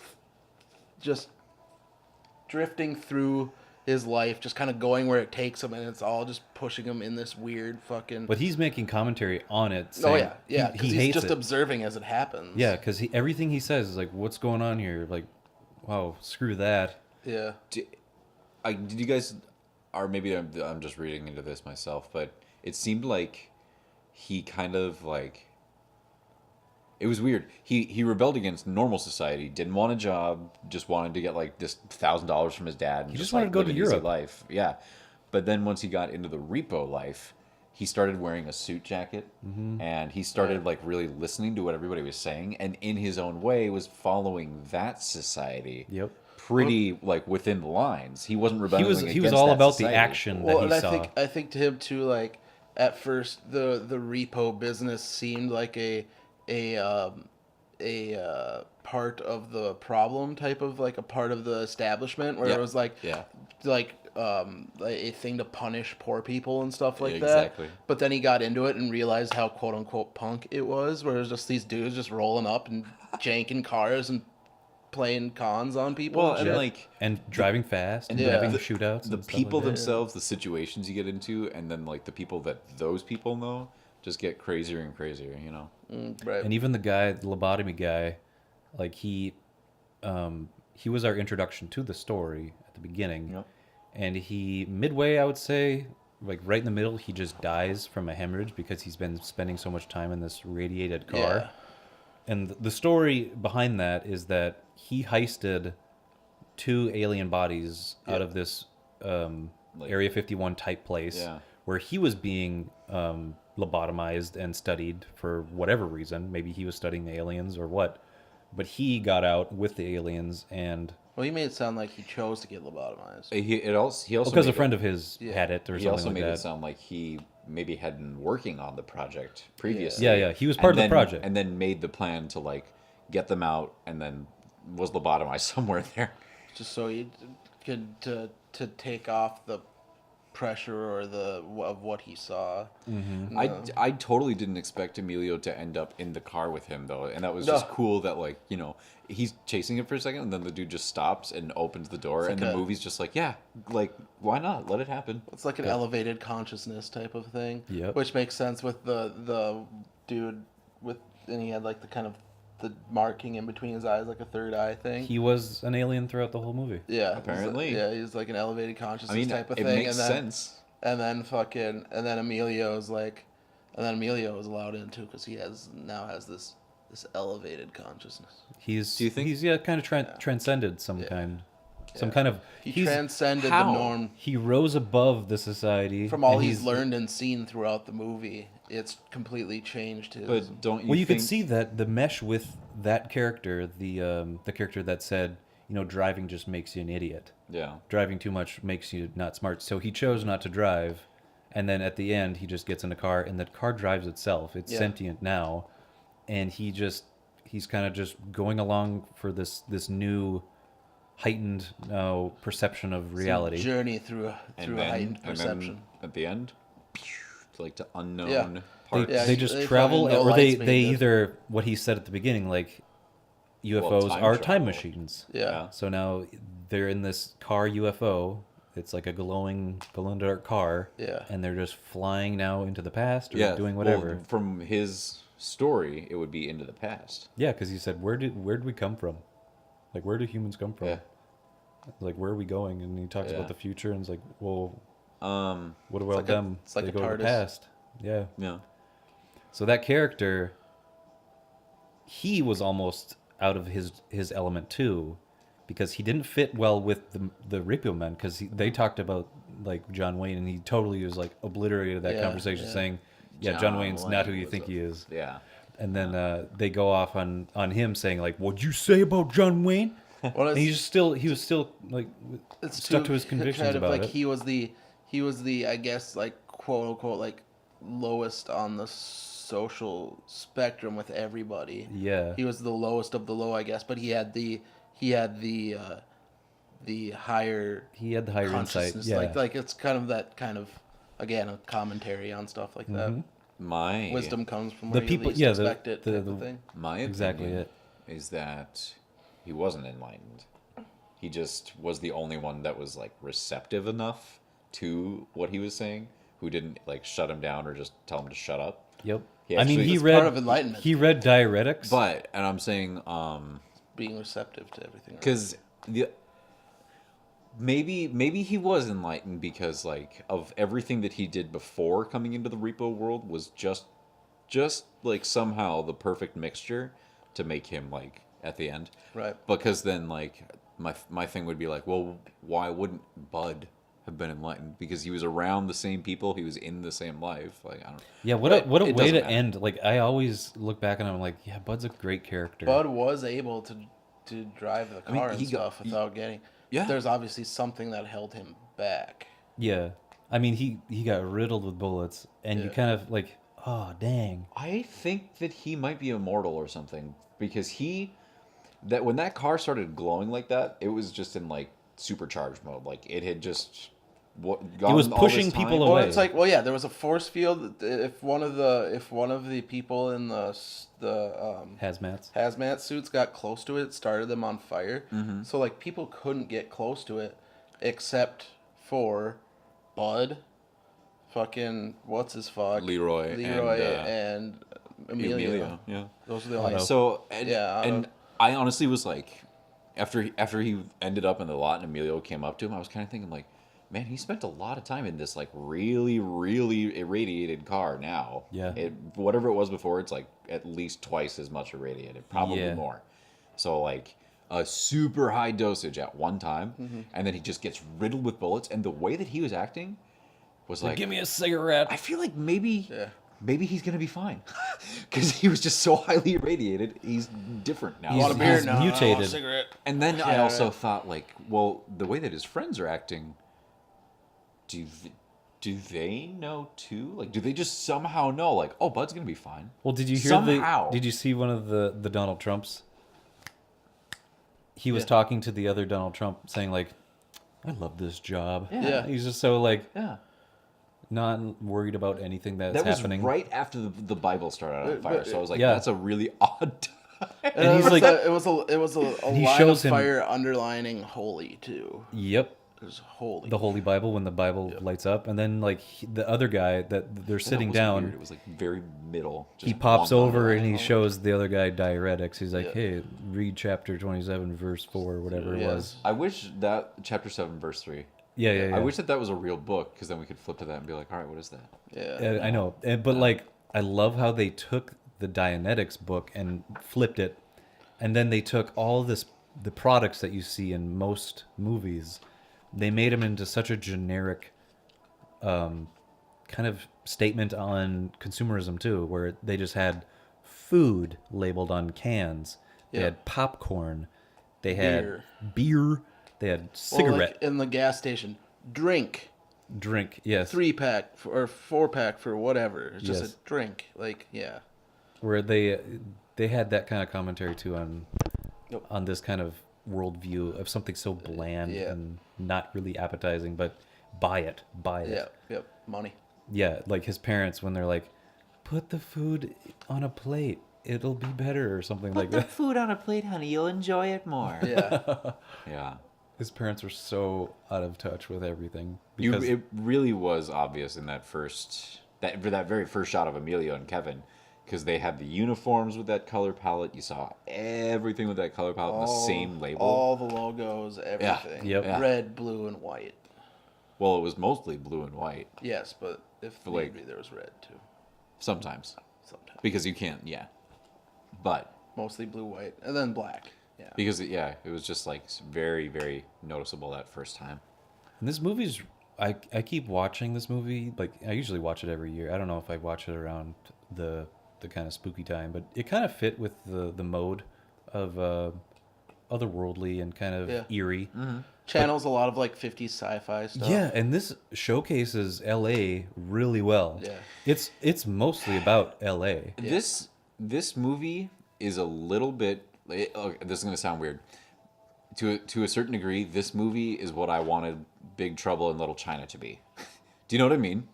Speaker 3: drifting through his life, just kind of going where it takes him, and it's all just pushing him in this weird fucking.
Speaker 1: But he's making commentary on it.
Speaker 3: Oh
Speaker 1: Saying
Speaker 3: yeah,
Speaker 1: he
Speaker 3: because he's
Speaker 1: hates
Speaker 3: just
Speaker 1: it.
Speaker 3: observing as it happens.
Speaker 1: Yeah, because everything he says is like, "What's going on here?" Like, wow, screw that.
Speaker 3: Yeah.
Speaker 2: Did you guys, or maybe I'm just reading into this myself, but it seemed like he kind of like, it was weird. He rebelled against normal society, didn't want a job, just wanted to get like this $1,000 from his dad. And
Speaker 1: He just wanted to go
Speaker 2: live
Speaker 1: to
Speaker 2: an easy
Speaker 1: Europe.
Speaker 2: life. Yeah. But then once he got into the repo life, he started wearing a suit jacket, and he started like really listening to what everybody was saying, and in his own way was following that society.
Speaker 1: Yep.
Speaker 2: Pretty like within the lines. He wasn't rebelling.
Speaker 1: He was
Speaker 2: against
Speaker 1: all
Speaker 2: that
Speaker 1: about
Speaker 2: society.
Speaker 1: the action
Speaker 3: Well,
Speaker 1: that
Speaker 3: and
Speaker 1: he
Speaker 3: I
Speaker 1: saw.
Speaker 3: think to him too, like at first the repo business seemed like a part of the problem type of like a part of the establishment where
Speaker 2: Yeah.
Speaker 3: it was like
Speaker 2: Yeah.
Speaker 3: like a thing to punish poor people and stuff like
Speaker 2: Yeah,
Speaker 3: that.
Speaker 2: exactly.
Speaker 3: But then he got into it and realized how quote unquote punk it was, where it was just these dudes just rolling up and janking cars and playing cons on people.
Speaker 2: Well,
Speaker 3: and
Speaker 2: and
Speaker 3: shit.
Speaker 2: like
Speaker 1: and driving fast and
Speaker 3: Yeah.
Speaker 1: having
Speaker 3: the-
Speaker 1: shootouts.
Speaker 2: the
Speaker 1: and stuff
Speaker 2: people
Speaker 1: like that.
Speaker 2: themselves, the situations you get into, and then like the people that those people know just get crazier and crazier. You know.
Speaker 3: Right.
Speaker 1: And even the guy, the lobotomy guy, like he was our introduction to the story at the beginning.
Speaker 2: Yep.
Speaker 1: And he midway, I would say, like right in the middle, he just dies from a hemorrhage because he's been spending so much time in this radiated car.
Speaker 3: Yeah.
Speaker 1: And the story behind that is that he heisted 2 alien bodies out of this
Speaker 2: Like-
Speaker 1: Area 51 type place
Speaker 2: Yeah.
Speaker 1: where he was being lobotomized and studied for whatever reason. Maybe he was studying the aliens or what. But he got out with the aliens and
Speaker 3: Well, he made it sound like he chose to get lobotomized.
Speaker 2: He also
Speaker 1: because
Speaker 2: made
Speaker 1: a friend of his
Speaker 3: Yeah.
Speaker 1: had it or
Speaker 2: He
Speaker 1: something
Speaker 2: also
Speaker 1: like
Speaker 2: made
Speaker 1: that.
Speaker 2: it sound like he maybe had been working on the project previously.
Speaker 1: Yeah, he was part of the
Speaker 2: then-
Speaker 1: project.
Speaker 2: and then made the plan to like get them out, and then was lobotomized somewhere there.
Speaker 3: Just so he could to take off the pressure or of what he saw.
Speaker 2: I totally didn't expect Emilio to end up in the car with him though, and that was
Speaker 3: No.
Speaker 2: just cool that like, you know, he's chasing him for a second and then the dude just stops and opens the door,
Speaker 3: It's
Speaker 2: and
Speaker 3: like
Speaker 2: the
Speaker 3: a-
Speaker 2: movie's just like, yeah, like why not? Let it happen.
Speaker 3: It's like an elevated consciousness type of thing.
Speaker 1: Yep.
Speaker 3: Which makes sense with the dude and he had like the kind of the marking in between his eyes, like a third eye thing.
Speaker 1: He was an alien throughout the whole movie.
Speaker 3: Yeah,
Speaker 2: Apparently.
Speaker 3: he's like an elevated consciousness
Speaker 2: I mean,
Speaker 3: type of
Speaker 2: it
Speaker 3: thing.
Speaker 2: makes
Speaker 3: and then,
Speaker 2: sense.
Speaker 3: And then Emilio's like, and then Emilio is allowed in too because he now has this elevated consciousness.
Speaker 2: Do you think-
Speaker 1: he's kind of transcended some kind of
Speaker 3: He transcended
Speaker 2: How?
Speaker 3: the norm
Speaker 1: he rose above the society
Speaker 3: from all
Speaker 1: and
Speaker 3: he's learned and seen throughout the movie. It's completely changed his.
Speaker 2: But don't you
Speaker 1: Well, you
Speaker 2: think
Speaker 1: could see that the mesh with that character, the character that said, you know, driving just makes you an idiot.
Speaker 2: Yeah.
Speaker 1: Driving too much makes you not smart. So he chose not to drive, and then at the end he just gets in a car, and the car drives itself. It's
Speaker 3: Yeah.
Speaker 1: sentient now, and he's kind of just going along for this new heightened perception of reality.
Speaker 3: journey through a heightened
Speaker 2: and
Speaker 3: perception.
Speaker 2: then at the end, it's like to unknown
Speaker 3: Yeah.
Speaker 1: They,
Speaker 2: parts.
Speaker 3: Yeah,
Speaker 1: they just
Speaker 3: they
Speaker 1: travel,
Speaker 3: fucking know
Speaker 1: or they
Speaker 3: lights being good.
Speaker 1: either what he said at the beginning, like UFOs
Speaker 2: time
Speaker 1: are time
Speaker 2: travel.
Speaker 1: machines.
Speaker 3: Yeah.
Speaker 1: So now they're in this car UFO. It's like a glowing dark car.
Speaker 3: Yeah.
Speaker 1: And they're just flying now into the past or
Speaker 2: Yeah,
Speaker 1: doing
Speaker 2: well,
Speaker 1: whatever.
Speaker 2: from his story, it would be into the past.
Speaker 1: Yeah, because he said, where did we come from? Like, where do humans come from?
Speaker 2: Yeah.
Speaker 1: Like, where are we going? And he talks
Speaker 2: Yeah.
Speaker 1: about the future, and it's like, well,
Speaker 2: Um.
Speaker 1: what about
Speaker 3: like a-
Speaker 1: them?
Speaker 3: it's like
Speaker 1: they
Speaker 3: a
Speaker 1: go to the
Speaker 3: TARDIS.
Speaker 1: past. Yeah.
Speaker 2: Yeah.
Speaker 1: So that character, he was almost out of his element too, because he didn't fit well with the Repo Man, because they talked about like John Wayne, and he totally was like obliterated that
Speaker 3: Yeah,
Speaker 1: conversation,
Speaker 3: yeah.
Speaker 1: saying, "Yeah, John
Speaker 2: John
Speaker 1: Wayne's not who
Speaker 2: Wayne
Speaker 1: you
Speaker 2: was
Speaker 1: think
Speaker 2: a-
Speaker 1: he is."
Speaker 2: Yeah.
Speaker 1: And then they go off on him saying like, "What'd you say about John Wayne?"
Speaker 3: Well,
Speaker 1: And he was still like
Speaker 3: it's
Speaker 1: stuck
Speaker 3: too-
Speaker 1: to his convictions
Speaker 3: kind of
Speaker 1: about
Speaker 3: like
Speaker 1: it.
Speaker 3: he was the I guess like quote unquote like lowest on the social spectrum with everybody.
Speaker 1: Yeah.
Speaker 3: He was the lowest of the low, I guess, but he had the higher
Speaker 1: He had the higher insight.
Speaker 3: consciousness.
Speaker 1: Yeah.
Speaker 3: Like it's kind of that kind of again, a commentary on stuff like that.
Speaker 2: My
Speaker 3: Wisdom comes from
Speaker 1: The
Speaker 3: where
Speaker 1: people-
Speaker 3: you least
Speaker 1: yeah,
Speaker 3: expect it, type
Speaker 1: the-
Speaker 3: of thing.
Speaker 2: my
Speaker 1: Exactly
Speaker 2: opinion
Speaker 1: it.
Speaker 2: is that he wasn't enlightened. He just was the only one that was like receptive enough to what he was saying, who didn't like shut him down or just tell him to shut up.
Speaker 1: Yep.
Speaker 2: He
Speaker 1: I mean,
Speaker 2: actually-
Speaker 1: he
Speaker 2: It's
Speaker 1: read
Speaker 3: part of enlightenment.
Speaker 1: He read diuretics.
Speaker 2: But and I'm saying
Speaker 3: Being receptive to everything.
Speaker 2: because the maybe he was enlightened because like of everything that he did before coming into the repo world was just like somehow the perfect mixture to make him like at the end.
Speaker 3: Right.
Speaker 2: Because then like my thing would be like, well, why wouldn't Bud have been enlightened? Because he was around the same people, he was in the same life. Like I don't.
Speaker 1: yeah, what
Speaker 2: But
Speaker 1: a what a
Speaker 2: it
Speaker 1: way
Speaker 2: doesn't
Speaker 1: to
Speaker 2: matter.
Speaker 1: end. Like I always look back and I'm like, yeah, Bud's a great character.
Speaker 3: Bud was able to drive the
Speaker 2: mean,
Speaker 3: car and
Speaker 2: he got-
Speaker 3: stuff without getting.
Speaker 2: Yeah.
Speaker 3: There's obviously something that held him back.
Speaker 1: Yeah, I mean he got riddled with bullets, and you
Speaker 3: Yeah.
Speaker 1: kind of like, oh dang.
Speaker 2: I think that he might be immortal or something because that when that car started glowing like that, it was just in like supercharged mode. Like it had just gone
Speaker 1: was
Speaker 2: all
Speaker 1: pushing
Speaker 2: this time.
Speaker 1: people
Speaker 3: Well,
Speaker 1: away.
Speaker 3: it's like, well, yeah, there was a force field. If one of the people in the
Speaker 1: Hazmats.
Speaker 3: hazmat suits got close to it, it started them on fire.
Speaker 2: Mm-hmm.
Speaker 3: So like people couldn't get close to it except for Bud, fucking what's his fuck,
Speaker 2: Leroy
Speaker 3: and Emilio.
Speaker 2: Yeah.
Speaker 3: Those are the
Speaker 1: I
Speaker 3: only.
Speaker 1: know.
Speaker 2: So and,
Speaker 3: Yeah, I
Speaker 2: and
Speaker 3: don't-
Speaker 2: I honestly was like, after he ended up in the lot and Emilio came up to him, I was kind of thinking like, man, he spent a lot of time in this like really really irradiated car. Now,
Speaker 1: Yeah.
Speaker 2: Whatever it was before, it's like at least twice as much irradiated, probably
Speaker 1: Yeah.
Speaker 2: more. So like a super high dosage at one time,
Speaker 3: Mm-hmm.
Speaker 2: and then he just gets riddled with bullets, and the way that he was acting was like,
Speaker 1: Give me a cigarette.
Speaker 2: I feel like maybe
Speaker 3: Yeah.
Speaker 2: maybe he's gonna be fine because he was just so highly irradiated. He's different now.
Speaker 3: A lot of beer
Speaker 1: he's
Speaker 3: now.
Speaker 1: mutated.
Speaker 3: Cigarette.
Speaker 2: And then I
Speaker 3: Yeah,
Speaker 2: also
Speaker 3: right.
Speaker 2: thought like, well, the way that his friends are acting, do they know too? Like, do they just somehow know? Like, oh, Bud's gonna be fine.
Speaker 1: Well, did you hear
Speaker 2: somehow?
Speaker 1: Did you see one of the Donald Trumps? He was
Speaker 3: Yeah.
Speaker 1: talking to the other Donald Trump, saying like, "I love this job."
Speaker 3: Yeah.
Speaker 1: He's just so like
Speaker 2: Yeah.
Speaker 1: not worried about anything that's
Speaker 2: That was
Speaker 1: happening.
Speaker 2: right after the Bible started out on fire. So I was like,
Speaker 1: Yeah.
Speaker 2: that's a really odd time.
Speaker 1: And he's like-
Speaker 3: it was a
Speaker 1: He
Speaker 3: line
Speaker 1: shows
Speaker 3: of
Speaker 1: him-
Speaker 3: fire underlining holy too.
Speaker 1: Yep,
Speaker 3: It was holy.
Speaker 1: the Holy Bible when the Bible lights up, and then like the other guy that they're sitting
Speaker 2: That was
Speaker 1: down.
Speaker 2: weird. It was like very middle.
Speaker 1: He
Speaker 2: just
Speaker 1: pops
Speaker 2: one
Speaker 1: over and
Speaker 2: underline.
Speaker 1: he shows the other guy diuretics. He's like,
Speaker 3: Yeah.
Speaker 1: "Hey, read chapter 27, verse 4, whatever it
Speaker 3: Yeah.
Speaker 1: was."
Speaker 2: I wish that chapter 7, verse 3.
Speaker 1: Yeah, yeah, yeah.
Speaker 2: I wish that was a real book because then we could flip to that and be like, all right, what is that?
Speaker 3: Yeah.
Speaker 1: I know, but like, I love how they took the Dianetics book and flipped it, and then they took all the products that you see in most movies, they made them into such a generic, kind of statement on consumerism too, where they just had food labeled on cans, they
Speaker 3: Yeah.
Speaker 1: had popcorn, they had
Speaker 3: Beer.
Speaker 1: beer, they had
Speaker 3: Well,
Speaker 1: cigarette,
Speaker 3: like in the gas station, drink
Speaker 1: drink, yes,
Speaker 3: 3-pack or 4-pack for whatever. It's just
Speaker 1: Yes.
Speaker 3: a drink. Like yeah.
Speaker 1: where they had that kind of commentary too on
Speaker 3: Yep.
Speaker 1: on this kind of worldview of something so bland
Speaker 3: Yeah.
Speaker 1: and not really appetizing, but buy it.
Speaker 3: Yeah. Yep. Money.
Speaker 1: Yeah, like his parents when they're like, put the food on a plate, it'll be better or something like that.
Speaker 2: food on a plate, honey. You'll enjoy it more.
Speaker 3: Yeah.
Speaker 2: Yeah.
Speaker 1: His parents were so out of touch with everything
Speaker 2: You,
Speaker 1: because
Speaker 2: it really was obvious in that very first shot of Emilio and Kevin, because they had the uniforms with that color palette. You saw everything with that color palette, and the same label.
Speaker 3: All the logos, everything.
Speaker 1: Yep.
Speaker 2: Yeah.
Speaker 3: Red, blue, and white.
Speaker 2: Well, it was mostly blue and white
Speaker 3: Yes, but if
Speaker 2: But, like-
Speaker 3: maybe there was red too.
Speaker 2: sometimes,
Speaker 3: Sometimes.
Speaker 2: because you can't. Yeah, but
Speaker 3: Mostly blue, white, and then black. Yeah.
Speaker 2: because it was just like very very noticeable that first time.
Speaker 1: and this movie's I keep watching this movie, like I usually watch it every year. I don't know if I watch it around the kind of spooky time, but it kind of fit with the mode of otherworldly and kind of
Speaker 3: Yeah.
Speaker 1: eerie.
Speaker 3: Channels a lot of like 50s sci-fi stuff.
Speaker 1: Yeah, and this showcases LA really well.
Speaker 3: Yeah.
Speaker 1: It's mostly about LA.
Speaker 2: This movie is a little bit. This is gonna sound weird. To a certain degree, this movie is what I wanted Big Trouble in Little China to be. Do you know what I mean?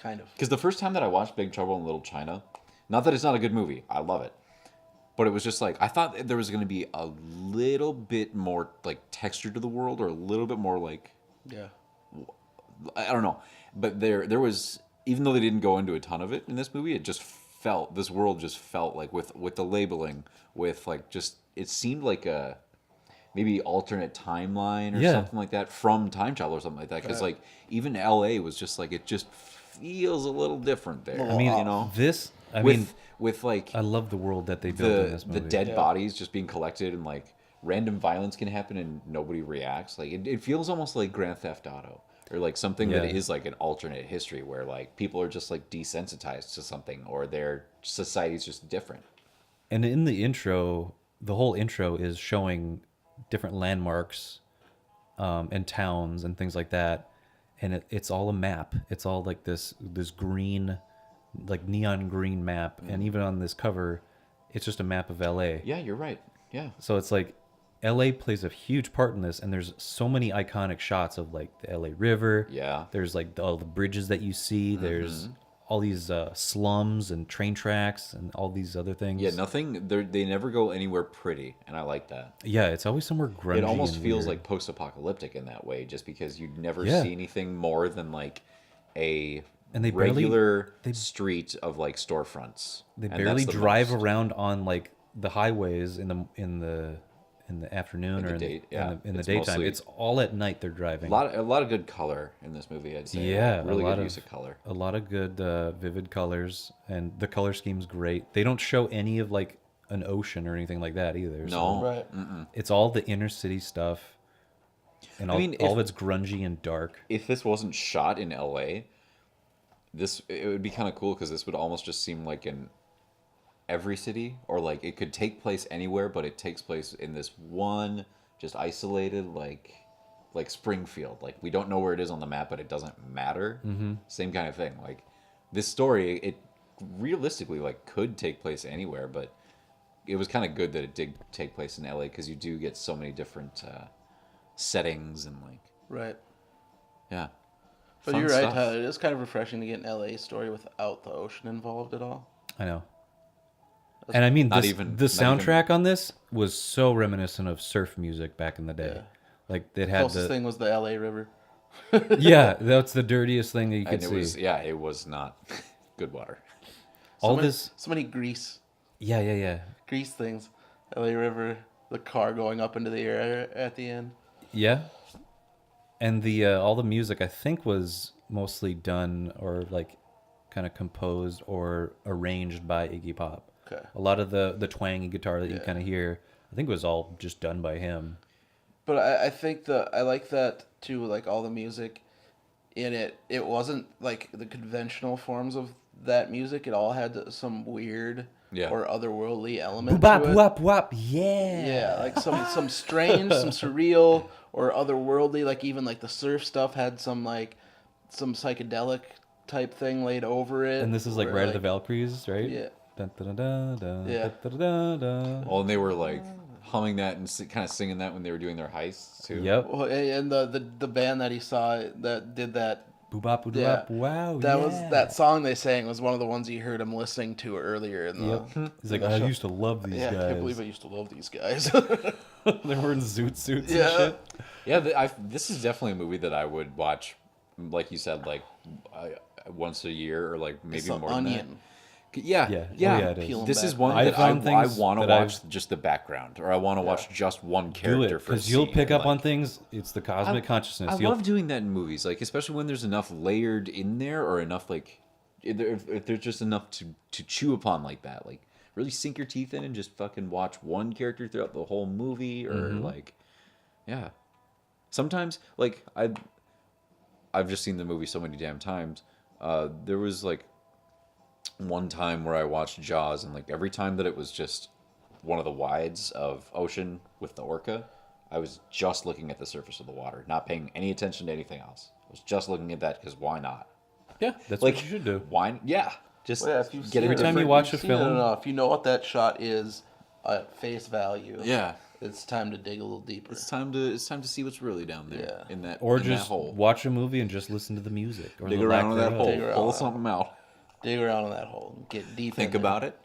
Speaker 3: kind of.
Speaker 2: Because the first time that I watched Big Trouble in Little China, not that it's not a good movie, I love it, but it was just like I thought there was going to be a little bit more like texture to the world, or a little bit more like
Speaker 3: Yeah.
Speaker 2: I don't know, but there was, even though they didn't go into a ton of it in this movie, it just felt, this world just felt like with the labeling, with like just, it seemed like a maybe alternate timeline or
Speaker 1: Yeah.
Speaker 2: something like that from Time Travel or something like that, because like even LA was just like, it just feels a little different there.
Speaker 3: I mean,
Speaker 2: you know,
Speaker 1: I mean,
Speaker 2: with like
Speaker 1: I love the world that they built in this movie.
Speaker 2: the dead
Speaker 3: Yeah.
Speaker 2: bodies just being collected, and like random violence can happen and nobody reacts. Like it feels almost like Grand Theft Auto, or like something that
Speaker 1: Yeah.
Speaker 2: is like an alternate history where like people are just like desensitized to something, or their society's just different.
Speaker 1: And in the intro, the whole intro is showing different landmarks and towns and things like that. And it's all a map. It's all like this green, like neon green map. And even on this cover, it's just a map of LA.
Speaker 2: Yeah, you're right. Yeah.
Speaker 1: So it's like LA plays a huge part in this, and there's so many iconic shots of like the LA River.
Speaker 2: Yeah.
Speaker 1: There's like all the bridges that you see. There's all these slums and train tracks and all these other things.
Speaker 2: Yeah, nothing. They never go anywhere pretty, and I like that.
Speaker 1: Yeah, it's always somewhere grungy.
Speaker 2: It almost
Speaker 1: and
Speaker 2: feels
Speaker 1: weird.
Speaker 2: like post-apocalyptic in that way, just because you never
Speaker 1: Yeah.
Speaker 2: see anything more than like a
Speaker 1: And they barely-
Speaker 2: regular street of like storefronts.
Speaker 1: They
Speaker 2: And
Speaker 1: barely
Speaker 2: that's the
Speaker 1: drive
Speaker 2: most.
Speaker 1: around on like the highways in the afternoon
Speaker 2: In the
Speaker 1: or
Speaker 2: day-
Speaker 1: in
Speaker 2: yeah,
Speaker 1: the
Speaker 2: it's
Speaker 1: daytime.
Speaker 2: mostly-
Speaker 1: It's all at night they're driving.
Speaker 2: A lot of good color in this movie, I'd say.
Speaker 1: Yeah,
Speaker 2: really
Speaker 1: a lot
Speaker 2: good
Speaker 1: of
Speaker 2: use of color.
Speaker 1: A lot of good vivid colors, and the color scheme's great. They don't show any of like an ocean or anything like that either.
Speaker 2: No,
Speaker 1: So
Speaker 3: Right.
Speaker 1: it's all the inner city stuff, and all,
Speaker 2: mean,
Speaker 1: all
Speaker 2: if-
Speaker 1: of it's grungy and dark.
Speaker 2: If this wasn't shot in LA, it would be kind of cool, because this would almost just seem like in every city, or like it could take place anywhere, but it takes place in this one just isolated like Springfield. Like we don't know where it is on the map, but it doesn't matter. Same kind of thing. Like this story, it realistically like could take place anywhere, but it was kind of good that it did take place in LA, because you do get so many different settings and like,
Speaker 3: Right.
Speaker 2: yeah.
Speaker 3: But
Speaker 2: Fun
Speaker 3: you're right,
Speaker 2: stuff.
Speaker 3: Tyler. It is kind of refreshing to get an LA story without the ocean involved at all.
Speaker 1: I know. And I mean,
Speaker 2: Not
Speaker 1: the
Speaker 2: even-
Speaker 1: soundtrack on this was so reminiscent of surf music back in the day.
Speaker 3: Yeah.
Speaker 1: Like it had
Speaker 3: Closest
Speaker 1: the
Speaker 3: thing was the LA River.
Speaker 1: yeah, that's the dirtiest thing that you could
Speaker 2: And it
Speaker 1: see.
Speaker 2: was, it was not good water.
Speaker 1: all
Speaker 3: many,
Speaker 1: this,
Speaker 3: so many grease
Speaker 1: yeah.
Speaker 3: things. LA River, the car going up into the air at the end.
Speaker 1: Yeah. And the all the music I think was mostly done or like kind of composed or arranged by Iggy Pop.
Speaker 3: Okay.
Speaker 1: A lot of the twangy guitar that you
Speaker 3: Yeah.
Speaker 1: kind of hear, I think was all just done by him.
Speaker 3: But I think I like that too, like all the music in it. It wasn't like the conventional forms of that music. It all had some weird
Speaker 2: Yeah.
Speaker 3: or otherworldly element
Speaker 1: Wop
Speaker 3: to it.
Speaker 1: wop wop, yeah.
Speaker 3: Yeah, like some strange, some surreal or otherworldly. Like even like the surf stuff had some psychedelic type thing laid over it.
Speaker 1: And this is like
Speaker 3: where,
Speaker 1: Ride of the Valkyries, right?
Speaker 3: Yeah.
Speaker 1: Dun, dun, dun, dun,
Speaker 3: Yeah.
Speaker 1: dun, dun, dun, dun.
Speaker 2: Well, and they were like humming that and kind of singing that when they were doing their heists too.
Speaker 1: Yep.
Speaker 3: Well, and the band that he saw that did that.
Speaker 1: Boop-bop, boop-bop,
Speaker 3: Yeah.
Speaker 1: wow,
Speaker 3: That
Speaker 1: yeah.
Speaker 3: was that song they sang was one of the ones you heard him listening to earlier in the.
Speaker 1: Yep. He's like,
Speaker 3: in the
Speaker 1: I
Speaker 3: show.
Speaker 1: used to love these
Speaker 3: Yeah, I
Speaker 1: guys.
Speaker 3: can't believe I used to love these guys.
Speaker 1: They're wearing zoot suits
Speaker 3: Yeah.
Speaker 1: and shit.
Speaker 2: Yeah, this is definitely a movie that I would watch, like you said, like once a year, or like maybe
Speaker 3: It's the
Speaker 2: more
Speaker 3: Onion.
Speaker 2: than that. Yeah,
Speaker 1: Yeah.
Speaker 2: yeah.
Speaker 1: Oh, yeah, it is.
Speaker 3: Peel 'em
Speaker 2: This is
Speaker 3: back.
Speaker 2: one
Speaker 1: I
Speaker 2: that
Speaker 1: found
Speaker 2: I
Speaker 1: things
Speaker 2: want to
Speaker 1: that
Speaker 2: watch just the background, or I want to watch just one
Speaker 1: Do
Speaker 2: character
Speaker 1: it,
Speaker 2: for a
Speaker 1: because you'll
Speaker 2: scene,
Speaker 1: pick up
Speaker 2: like-
Speaker 1: on things. It's the cosmic consciousness.
Speaker 2: I
Speaker 1: You'll
Speaker 2: love doing that in movies, like especially when there's enough layered in there, or enough like if there's just enough to chew upon like that, like really sink your teeth in and just fucking watch one character throughout the whole movie, or like, yeah. Sometimes like I've just seen the movie so many damn times. There was like one time where I watched Jaws, and like every time that it was just one of the wides of ocean with the orca, I was just looking at the surface of the water, not paying any attention to anything else. I was just looking at that because why not?
Speaker 1: yeah, that's
Speaker 2: Like
Speaker 1: what you should do.
Speaker 2: Why? Yeah, just
Speaker 3: Well, yeah, if
Speaker 2: get
Speaker 1: Every
Speaker 2: into
Speaker 1: time you
Speaker 2: different-
Speaker 1: watch a
Speaker 3: You've seen it
Speaker 1: film-
Speaker 3: enough, you know what that shot is at face value.
Speaker 2: Yeah,
Speaker 3: It's time to dig a little deeper.
Speaker 2: It's time to see what's really down there
Speaker 3: Yeah.
Speaker 2: in that
Speaker 1: Or
Speaker 2: in that
Speaker 1: just
Speaker 2: hole.
Speaker 1: watch a movie and just listen to the music. Or
Speaker 2: Dig
Speaker 1: the
Speaker 2: around in
Speaker 1: lack
Speaker 2: that hole.
Speaker 1: thereof.
Speaker 3: Dig around
Speaker 2: Pull
Speaker 3: that.
Speaker 2: something out.
Speaker 3: Dig around in that hole. Get deep.
Speaker 2: Think about it.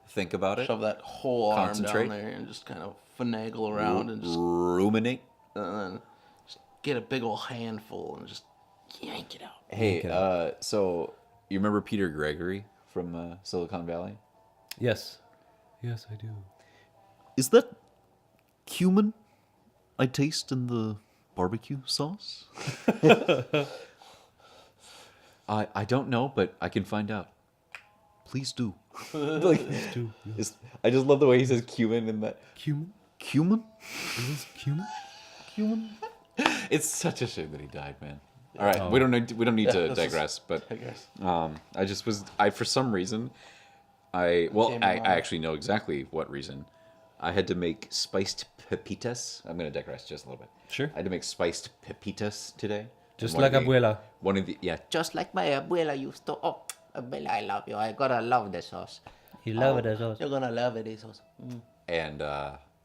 Speaker 2: Think about it.
Speaker 3: Shove that whole arm
Speaker 2: Concentrate.
Speaker 3: down there and just kind of finagle around and just
Speaker 2: Ruminate.
Speaker 3: then just get a big old handful and just yank it out.
Speaker 2: Hey, so you remember Peter Gregory from Silicon Valley?
Speaker 1: Yes. Yes, I do.
Speaker 5: Is that cumin I taste in the barbecue sauce?
Speaker 2: I don't know, but I can find out.
Speaker 5: Please do.
Speaker 2: Like, I just love the way he says cumin in that.
Speaker 1: Cumin?
Speaker 5: Cumin?
Speaker 1: Is this cumin?
Speaker 5: Cumin?
Speaker 2: It's such a shame that he died, man. All right, we don't need to
Speaker 3: let's just
Speaker 2: digress, but
Speaker 3: digress.
Speaker 2: I for some reason I
Speaker 3: Came to mind.
Speaker 2: actually know exactly what reason. I had to make spiced pepitas. I'm going to digress just a little bit.
Speaker 1: Sure.
Speaker 2: I had to make spiced pepitas today.
Speaker 1: Just
Speaker 2: And one
Speaker 1: like
Speaker 2: of the-
Speaker 1: abuela.
Speaker 2: One of the
Speaker 6: Just like my abuela used to. Oh, abuela, I love you. I gotta love the sauce.
Speaker 1: You love it as well.
Speaker 3: You're gonna love it, Isos.
Speaker 2: and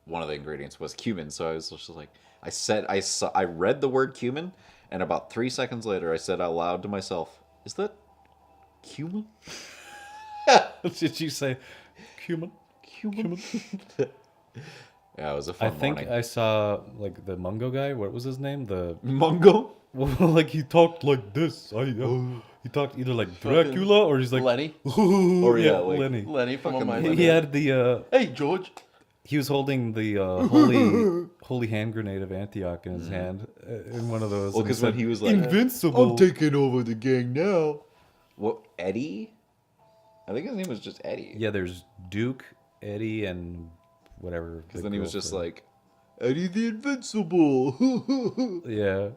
Speaker 2: one of the ingredients was cumin. So I was just like, I read the word cumin, and about 3 seconds later, I said out loud to myself, "Is that cumin?"
Speaker 1: Did you say cumin?
Speaker 2: Cumin. Yeah, it was a fun
Speaker 1: I think
Speaker 2: morning.
Speaker 1: I saw like the Mungo guy. What was his name? The
Speaker 2: Mungo.
Speaker 1: like he talked like this. He talked either like Dracula or he's like
Speaker 3: Lenny.
Speaker 2: Or yeah, like-
Speaker 1: Lenny.
Speaker 3: Lenny from
Speaker 2: Fucking
Speaker 3: my
Speaker 2: Lenny.
Speaker 1: He had the
Speaker 3: Hey, George.
Speaker 1: he was holding the holy hand grenade of Antioch in his hand in one of those.
Speaker 2: Well,
Speaker 1: and
Speaker 2: 'cause
Speaker 1: said,
Speaker 2: when he was like,
Speaker 1: invincible.
Speaker 5: taking over the gang now.
Speaker 2: What, Eddie? I think his name was just Eddie.
Speaker 1: Yeah, there's Duke, Eddie, and whatever.
Speaker 2: Because
Speaker 1: the
Speaker 2: then he was just
Speaker 1: girlfriend.
Speaker 2: like,
Speaker 5: Eddie the Invincible.
Speaker 1: Yeah.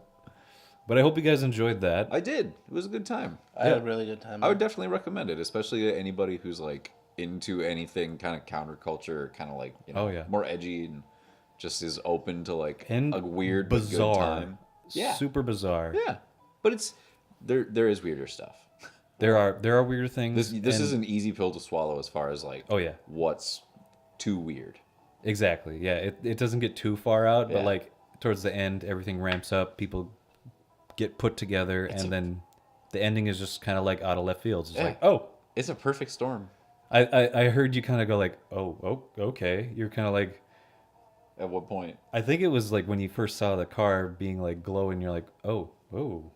Speaker 1: But I hope you guys enjoyed that.
Speaker 2: I did. It was a good time.
Speaker 3: I had a really good time.
Speaker 2: I would definitely recommend it, especially to anybody who's like into anything kind of counterculture, kind of like, you know,
Speaker 1: Oh, yeah.
Speaker 2: more edgy and just is open to like
Speaker 1: And
Speaker 2: a weird
Speaker 1: bizarre.
Speaker 2: but good time. Yeah.
Speaker 1: Super bizarre.
Speaker 2: Yeah. But it's there is weirder stuff.
Speaker 1: There are weird things.
Speaker 2: This
Speaker 1: and-
Speaker 2: is an easy pill to swallow as far as like
Speaker 1: Oh, yeah.
Speaker 2: what's too weird.
Speaker 1: Exactly. Yeah. It doesn't get too far out,
Speaker 2: Yeah.
Speaker 1: but like towards the end, everything ramps up. People get put together, and then the ending is just kind of like out of left field. It's
Speaker 2: Yeah.
Speaker 1: like, oh,
Speaker 2: It's a perfect storm.
Speaker 1: I heard you kind of go like, oh, okay. You're kind of like,
Speaker 2: At what point?
Speaker 1: I think it was like when you first saw the car being like glowing, you're like, oh,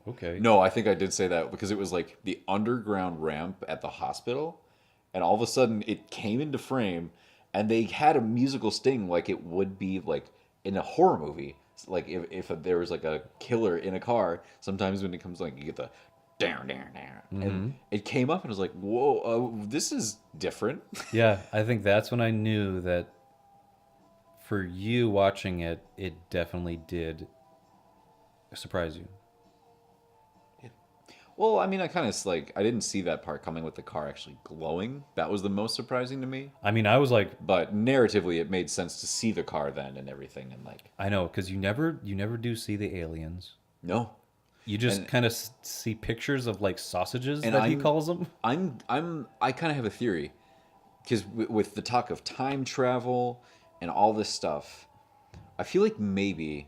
Speaker 1: okay.
Speaker 2: No, I think I did say that because it was like the underground ramp at the hospital, and all of a sudden it came into frame, and they had a musical sting like it would be like in a horror movie. Like if there was like a killer in a car, sometimes when it comes like you get the down, and it came up and I was like, whoa, this is different.
Speaker 1: Yeah, I think that's when I knew that for you watching it, it definitely did surprise you.
Speaker 2: Well, I mean, I kind of like I didn't see that part coming with the car actually glowing. That was the most surprising to me.
Speaker 1: I mean, I was like,
Speaker 2: But narratively, it made sense to see the car then and everything, and like
Speaker 1: I know, because you never do see the aliens.
Speaker 2: no.
Speaker 1: You just
Speaker 2: And-
Speaker 1: kind of see pictures of like sausages
Speaker 2: And
Speaker 1: that he
Speaker 2: I'm-
Speaker 1: calls them.
Speaker 2: I kind of have a theory because with the talk of time travel and all this stuff, I feel like maybe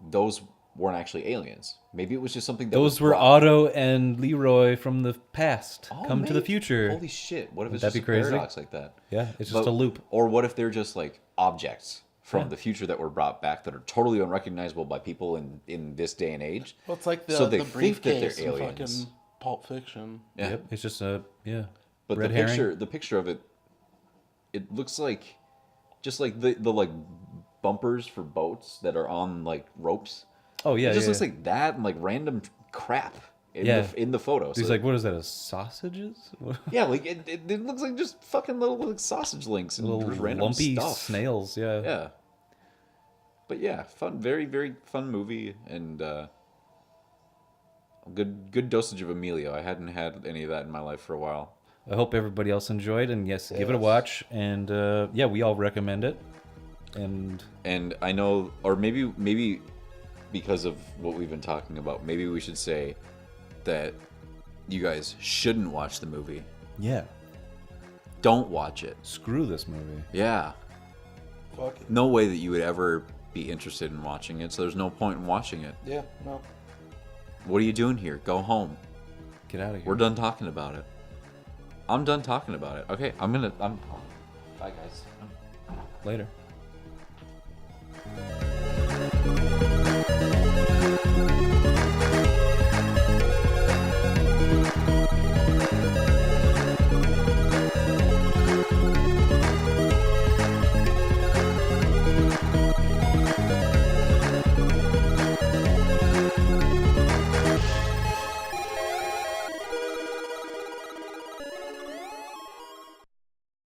Speaker 2: those weren't actually aliens. Maybe it was just something that
Speaker 1: Those
Speaker 2: was
Speaker 1: were
Speaker 2: brought-
Speaker 1: Otto and Leroy from the past,
Speaker 2: Oh,
Speaker 1: come to the
Speaker 2: maybe.
Speaker 1: future.
Speaker 2: Holy shit! What if it's
Speaker 1: Wouldn't that
Speaker 2: just
Speaker 1: be
Speaker 2: a
Speaker 1: crazy?
Speaker 2: paradox like that?
Speaker 1: Yeah, it's just a loop.
Speaker 2: Or what if they're just like objects from
Speaker 1: Yeah.
Speaker 2: the future that were brought back that are totally unrecognizable by people in this day and age?
Speaker 3: Well, it's like the,
Speaker 2: So they
Speaker 3: the
Speaker 2: think that they're
Speaker 3: briefcase in
Speaker 2: aliens.
Speaker 3: fucking Pulp Fiction.
Speaker 2: Yeah.
Speaker 1: Yep, it's just a
Speaker 2: But
Speaker 1: red
Speaker 2: the
Speaker 1: herring.
Speaker 2: picture of it, it looks like just like the like bumpers for boats that are on like ropes.
Speaker 1: Oh yeah,
Speaker 2: It just
Speaker 1: yeah,
Speaker 2: looks
Speaker 1: yeah.
Speaker 2: like that and like random crap in
Speaker 1: Yeah.
Speaker 2: the photo.
Speaker 1: He's
Speaker 2: So,
Speaker 1: like, what is that? A sausages?
Speaker 2: yeah, like it looks like just fucking little like sausage links and
Speaker 1: Little
Speaker 2: just random
Speaker 1: lumpy
Speaker 2: stuff.
Speaker 1: snails. Yeah.
Speaker 2: Yeah. But yeah, fun, very very fun movie and good dosage of Emilio. I hadn't had any of that in my life for a while.
Speaker 1: I hope everybody else enjoyed, and yes, give it a
Speaker 3: Yes.
Speaker 1: watch. And yeah, we all recommend it. And
Speaker 2: And I know, or maybe because of what we've been talking about, maybe we should say that you guys shouldn't watch the movie.
Speaker 1: yeah,
Speaker 2: Don't watch it.
Speaker 1: screw this movie.
Speaker 2: Yeah.
Speaker 3: Fuck it.
Speaker 2: no way that you would ever be interested in watching it. So there's no point in watching it.
Speaker 3: Yeah, no.
Speaker 2: What are you doing here? Go home.
Speaker 1: Get out of here.
Speaker 2: We're done talking about it. I'm done talking about it. Okay, I'm bye guys.
Speaker 1: Later.